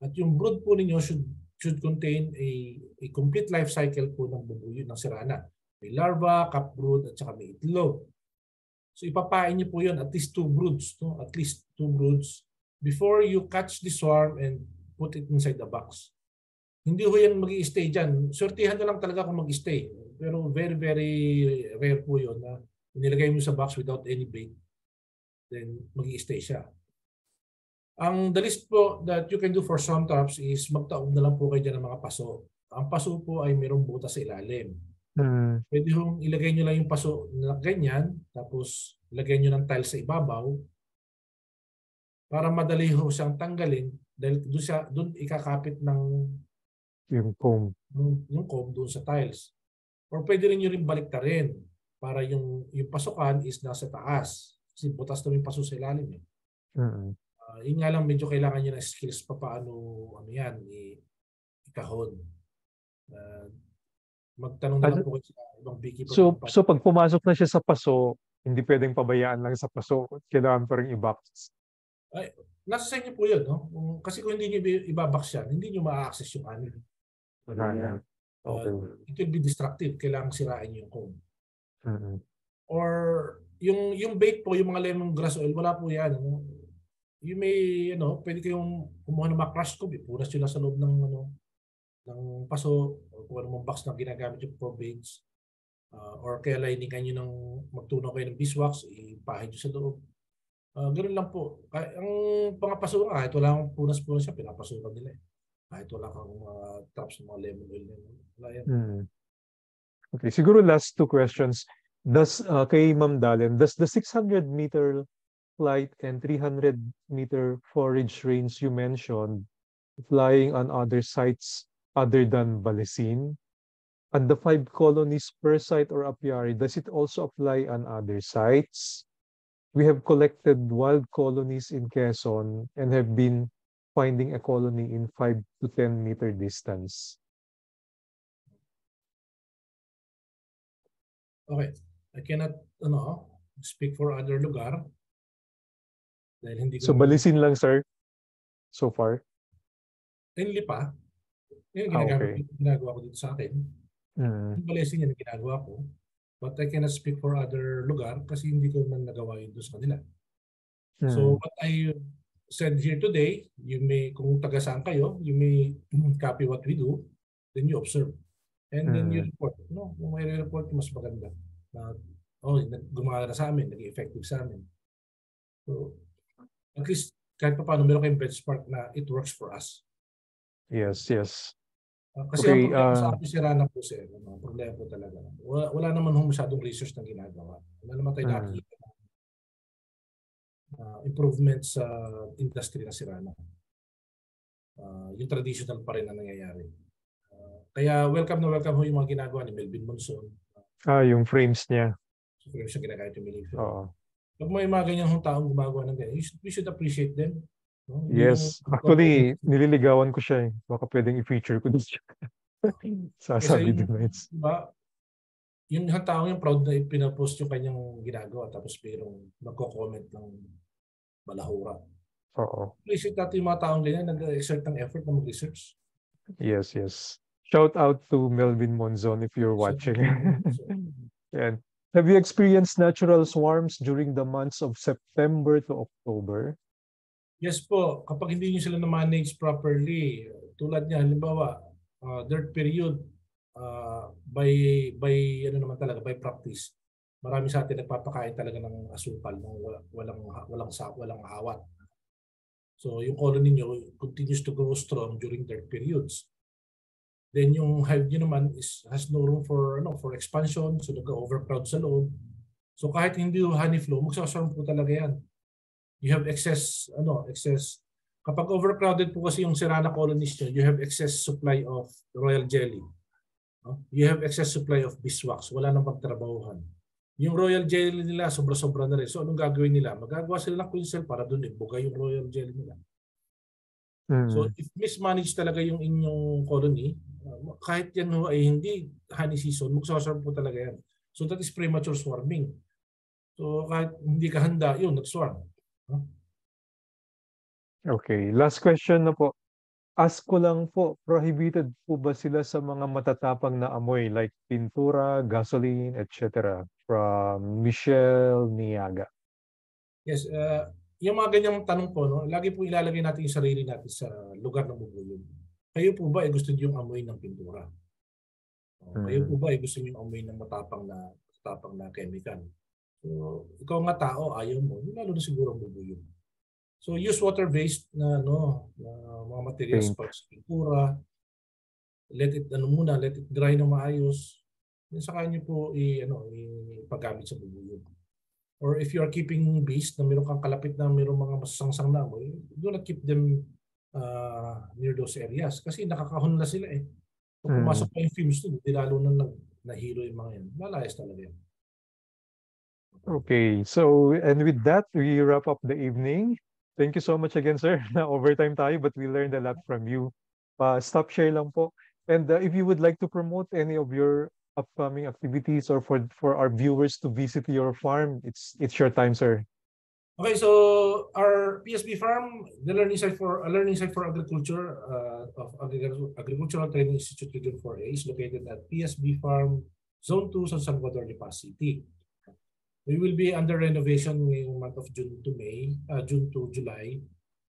At yung brood po ninyo should contain a complete life cycle po ng bubuyo ng CERANA. May larva, cup brood, at saka may itlog. So ipapain niyo po yun at least 2 broods. No? At least 2 broods before you catch the swarm and put it inside the box. Hindi ho yan mag-i-stay dyan. Sortihan na lang talaga kung mag-i-stay. Pero very, very rare po yun na nilagay mo sa box without any bait. Then mag-i-stay siya. The list po that you can do for swarm traps is magtaob na lang po kayo dyan ng mga paso. Ang paso po ay mayroong butas sa ilalim. Pwede hong ilagay nyo lang yung paso na ganyan, tapos ilagay nyo ng tile sa ibabaw para madali ho siyang tanggalin dahil doon ikakapit ng Yung comb. Yung comb doon sa tiles. Or pwede rin nyo rin baliktarin para yung pasukan is nasa taas. Kasi butas na yung paso sa ilalim. Yun nga lang medyo kailangan nyo ng skills pa paano yan, ikahon. magtanong na lang po kayo sa ibang beekeeper So, company. so pag pumasok na siya sa paso, hindi pwedeng pabayaan lang sa paso. Kailangan pa rin i-box. Ay, nasa sa inyo po yun, no? Kasi kung hindi nyo ibabox yan, hindi nyo ma-access yung honey. Okay. It will be destructive. Kailangan sirain nyo yung comb. Mm-hmm. Or yung bait po, yung mga lemongrass oil, wala po yan. Ano? You may, pwede kayong kumuha ng mga crush comb, ipunas nyo lang sa loob ng paso, o kung anong box na ginagamit yung for baits. Or kaya liningan nyo ng magtunaw kayo ng beeswax, ipahin nyo sa loob. Ganun lang po. Ang pangapaso kahit wala kang punas-punas siya, pinapasukan nila eh. Kahit wala kang drops ng mga lemon oil. Wala yan. Okay, siguro last two questions. Kay Ma'am Dalen, does the 600-meter flight and 300-meter forage range you mentioned flying on other sites other than Balesin? And the 5 colonies per site or apiary, does it also apply on other sites? We have collected wild colonies in Quezon and have been finding a colony in 5 to 10-meter distance. Okay. I cannot speak for other lugar. Dahil hindi ko So Balisin lang, sir, so far? Hindi pa. Yung Okay. ginagawa ko dito sa akin. Yung Balesin yan ang ginagawa ko. But I cannot speak for other lugar kasi hindi ko man nagawa yun doon sa kanila. So what I said here today, kung taga saan kayo, you may copy what we do, then you observe. And then you report. Kung may report, mas maganda. Gumagana sa amin, naging effective sa amin. So, at least, kahit pa paano, meron kayong benchmark na it works for us. Yes. Kasi ang problema sa ating CERANA po, sir, problema po talaga. Wala naman masyadong research na ginagawa. Wala naman tayo nakikita improvement sa industry na CERANA. Yung traditional pa rin na nangyayari. Kaya welcome na welcome ho yung mga ginagawa ni Melvin Monson. Yung frames niya. So, frames siya ginagamit yung Melvin. Oo. Pag may mga ganyan taong gumagawa ng ganyan, we should appreciate them. No? Yes. Actually, nililigawan ko siya eh. Baka pwedeng i-feature ko dito. Sasabi din na it's... Diba, yung taong yung proud na pinapost yung kanyang ginagawa tapos mayroong nagko-comment ng balahura. Oo. Appreciate natin yung mga taong ganyan nag-exert ng effort na mag-research. Yes. Shout out to Melvin Monzon if you're watching. And have you experienced natural swarms during the months of September to October? Yes po. Kapag hindi nyo sila na-manage properly, tulad niya, halimbawa, dirt period, by practice, marami sa atin nagpapakain talaga ng asukal, walang awat. So yung colony nyo continues to grow strong during dirt periods. Then yung hive nyo naman has no room for expansion, so nag-overcrowd sa loob. So kahit hindi yung honey flow, magsaswarm po talaga yan. You have excess. Kapag overcrowded po kasi yung CERANA colonies nyo, you have excess supply of royal jelly. You have excess supply of beeswax. Wala nang pagtrabahuhan. Yung royal jelly nila, sobra-sobra na rin. So anong gagawin nila? Magagawa sila ng queen cell para doon ibuga yung royal jelly nila. So if mismanage talaga yung inyong colony, kahit yan ay hindi honey season, magsaswarm po talaga yan. So that is premature swarming. So kahit hindi ka handa, yun, nag-swarm. Okay, last question na po. Ask ko lang po, prohibited po ba sila sa mga matatapang na amoy like pintura, gasoline, etc. from Michelle Niaga? Yes, yung mga ganyang tanong po, lagi po ilalagay natin yung sarili natin sa lugar ng bubuyog. Kayo po ba gusto niyo yung amoy ng pintura? Kayo po ba gusto niyo yung amoy ng matapang na chemical? So, ikaw nga tao, ayaw mo, lalo na siguro ang bubuyog. So use water-based na mga materials para sa pintura. Let it dry na maayos. Then saka niyo po ipagamit sa bubuyog. Or if you are keeping bees na meron kang kalapit na meron mga masasangsang na amoy, do not keep them near those areas kasi nakakahon na sila eh. Kung pumasok pa yung fumes doon, lalo na nahilo yung mga yan. Malayas talaga yan. Okay, so and with that, we wrap up the evening. Thank you so much again, sir. Na overtime tayo, but we learned a lot from you. Stop share lang po. And if you would like to promote any of your upcoming activities or for our viewers to visit your farm, it's your time, sir. Okay, so our PSB farm, the learning site for agriculture of Agricultural Training Institute Region 4A is located at PSB Farm Zone 2 San Salvador, Lipa City. We will be under renovation ngayong month of June to July,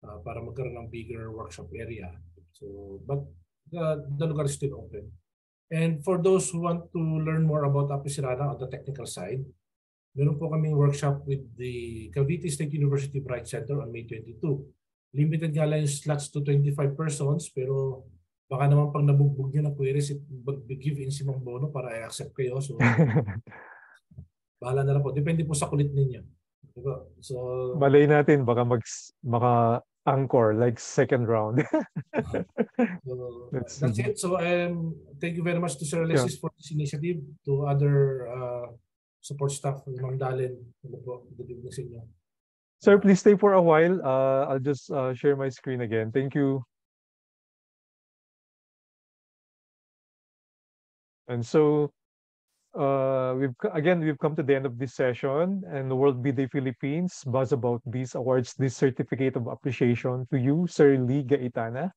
para magkaroon ng bigger workshop area. So, but the lugar is still open. And for those who want to learn more about CERANA on the technical side, meron po kaming workshop with the Cavite State University Bright Center on May 22. Limited nga lang yung slots to 25 persons, pero baka naman pag nabugbog nyo ng queries, give in si Mang Bono para i-accept kayo. So, bahala na lang po. Depende po sa kulit ninyo. Diba? So, Malay natin, baka anchor, like second round. so Let's that's see. it. So, thank you very much to Sir Alexis for this initiative, to other support staff, Ma'am Dalen. Good evening sa inyo. Sir, please stay for a while. I'll just share my screen again. Thank you. And so, we've come to the end of this session, and the World Bee Day Philippines Buzz About Bees awards this certificate of appreciation to you, Sir Lee Gaitana,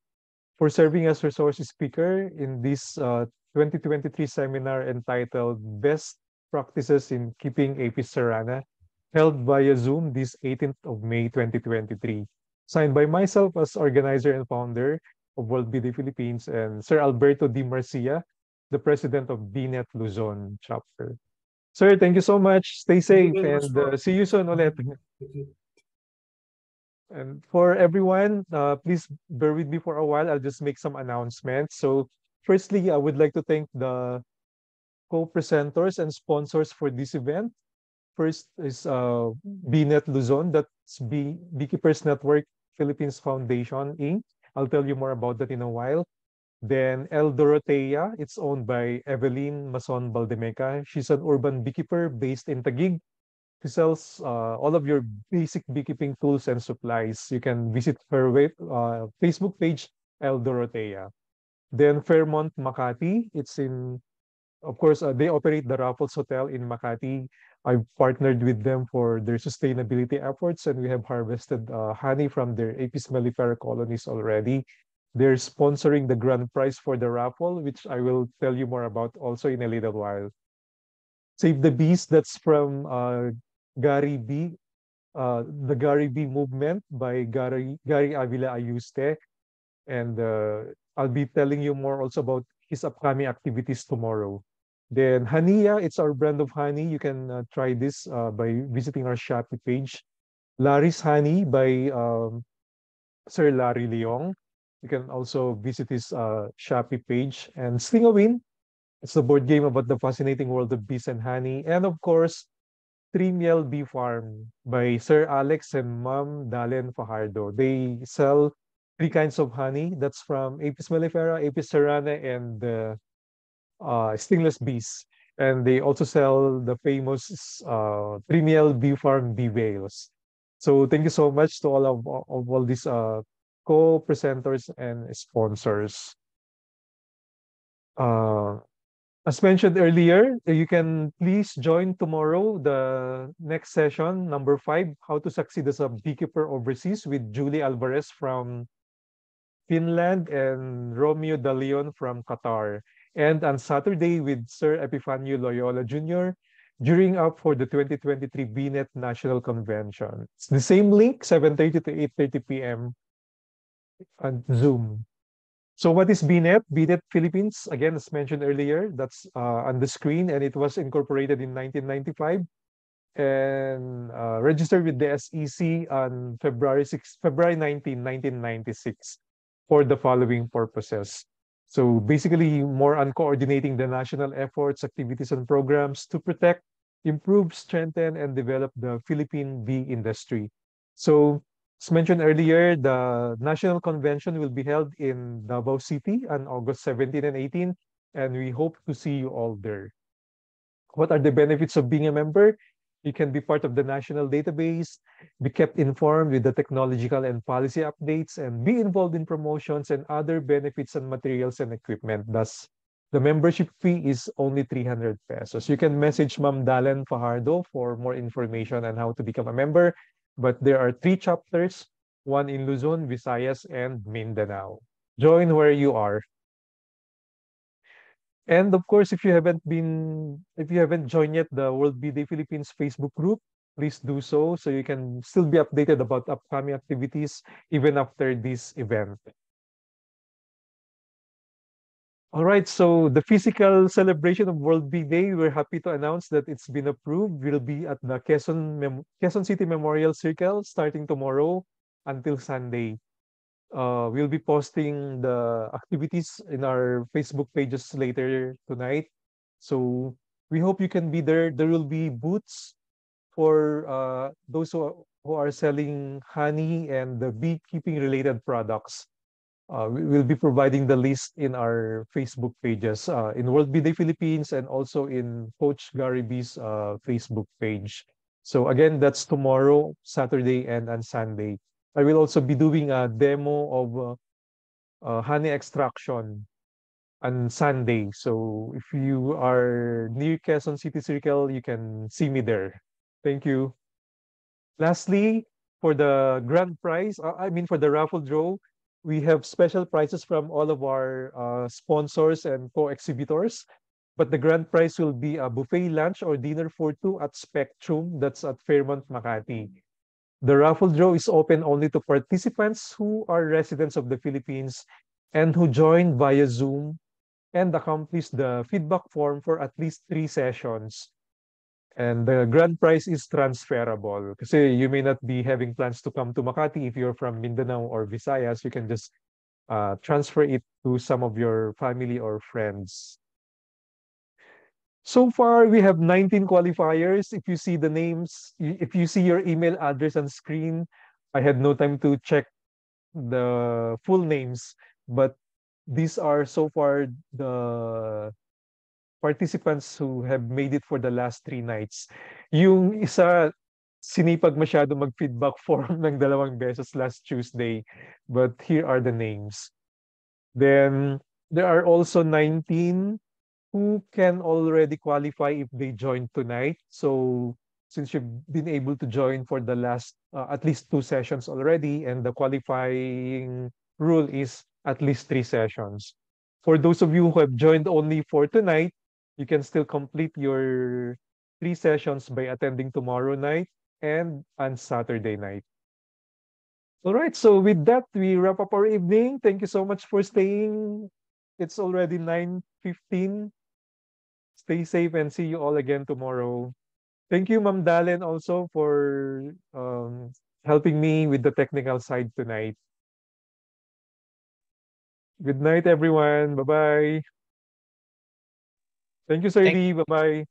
for serving as resource speaker in this 2023 seminar entitled Best Practices in Keeping Apis cerana, held via Zoom this 18th of May 2023. Signed by myself as organizer and founder of World Bee Day Philippines, and Sir Alberto Di Marcia, the president of BNet Luzon chapter. Sir, thank you so much. Stay safe and see you soon ulit. And for everyone, please bear with me for a while. I'll just make some announcements. So firstly, I would like to thank the co-presenters and sponsors for this event. First is BNet Luzon, that's Beekeepers Network Philippines Foundation, Inc. I'll tell you more about that in a while. Then El Dorotea, it's owned by Evelyn Mason Baldemeca. She's an urban beekeeper based in Taguig. She sells all of your basic beekeeping tools and supplies. You can visit her Facebook page, El Dorotea. Then Fairmont Makati, it's in, of course, they operate the Raffles Hotel in Makati. I've partnered with them for their sustainability efforts, and we have harvested honey from their Apis mellifera colonies already. They're sponsoring the grand prize for the raffle, which I will tell you more about also in a little while. Save the Bees, that's from Gary B. The Gary B movement by Gary Avila Ayuste. And I'll be telling you more also about his upcoming activities tomorrow. Then Hania, it's our brand of honey. You can try this by visiting our Shopee page. Larry's Honey by Sir Larry Leong. You can also visit his Shopee page. And Sling a Win, it's the board game about the fascinating world of bees and honey. And of course, Trimiel Bee Farm by Sir Alex and Ma'am Dalen Fajardo. They sell three kinds of honey. That's from Apis mellifera, Apis cerana, and stingless bees. And they also sell the famous Trimiel Bee Farm bee veils. So thank you so much to of all these co-presenters and sponsors. As mentioned earlier, you can please join tomorrow the next session, number 5, How to Succeed as a Beekeeper Overseas with Julie Alvarez from Finland and Romeo De Leon from Qatar. And on Saturday with Sir Epifanio Loyola Jr. during up for the 2023 BNet National Convention. It's the same link, 7:30 to 8:30 p.m. on Zoom. So what is BNet? BNet Philippines, again, as mentioned earlier, that's on the screen, and it was incorporated in 1995 and registered with the SEC on February 19, 1996 for the following purposes. So basically, more on coordinating the national efforts, activities, and programs to protect, improve, strengthen, and develop the Philippine bee industry. So as mentioned earlier, the national convention will be held in Davao City on August 17 and 18, and we hope to see you all there. What are the benefits of being a member? You can be part of the national database, be kept informed with the technological and policy updates, and be involved in promotions and other benefits and materials and equipment. Thus, the membership fee is only 300 pesos. You can message Ma'am Dalan Fajardo for more information on how to become a member. But there are 3 chapters, one in Luzon, Visayas, and Mindanao. Join where you are. And of course, if you haven't joined yet the World B Day Philippines Facebook group, please do so you can still be updated about upcoming activities even after this event. All right, so the physical celebration of World Bee Day, we're happy to announce that it's been approved. We'll be at the Quezon City Memorial Circle starting tomorrow until Sunday. We'll be posting the activities in our Facebook pages later tonight. So we hope you can be there. There will be booths for those who are selling honey and the beekeeping related products. We will be providing the list in our Facebook pages, in World Bee Day Philippines and also in Coach Gary B's Facebook page. So again, that's tomorrow, Saturday, and on Sunday. I will also be doing a demo of honey extraction on Sunday. So if you are near Quezon City Circle, you can see me there. Thank you. Lastly, for the grand prize, for the raffle draw, we have special prizes from all of our sponsors and co-exhibitors. But the grand prize will be a buffet lunch or dinner for two at Spectrum. That's at Fairmont, Makati. The raffle draw is open only to participants who are residents of the Philippines and who joined via Zoom and accomplished the feedback form for at least 3 sessions. And the grand prize is transferable. Kasi you may not be having plans to come to Makati if you're from Mindanao or Visayas. You can just transfer it to some of your family or friends. So far, we have 19 qualifiers. If you see the names, if you see your email address on screen, I had no time to check the full names, but these are so far the participants who have made it for the last 3 nights. Yung isa, sinipag masyado mag-feedback form ng 2 beses last Tuesday, but here are the names. Then, there are also 19 who can already qualify if they join tonight. So since you've been able to join for the last at least 2 sessions already, and the qualifying rule is at least 3 sessions. For those of you who have joined only for tonight, you can still complete your 3 sessions by attending tomorrow night and on Saturday night. All right, so with that, we wrap up our evening. Thank you so much for staying. It's already 9:15. Stay safe and see you all again tomorrow. Thank you, Ma'am Dalen, also for helping me with the technical side tonight. Good night, everyone. Bye-bye. Thank you, Sir Thank D. Bye-bye.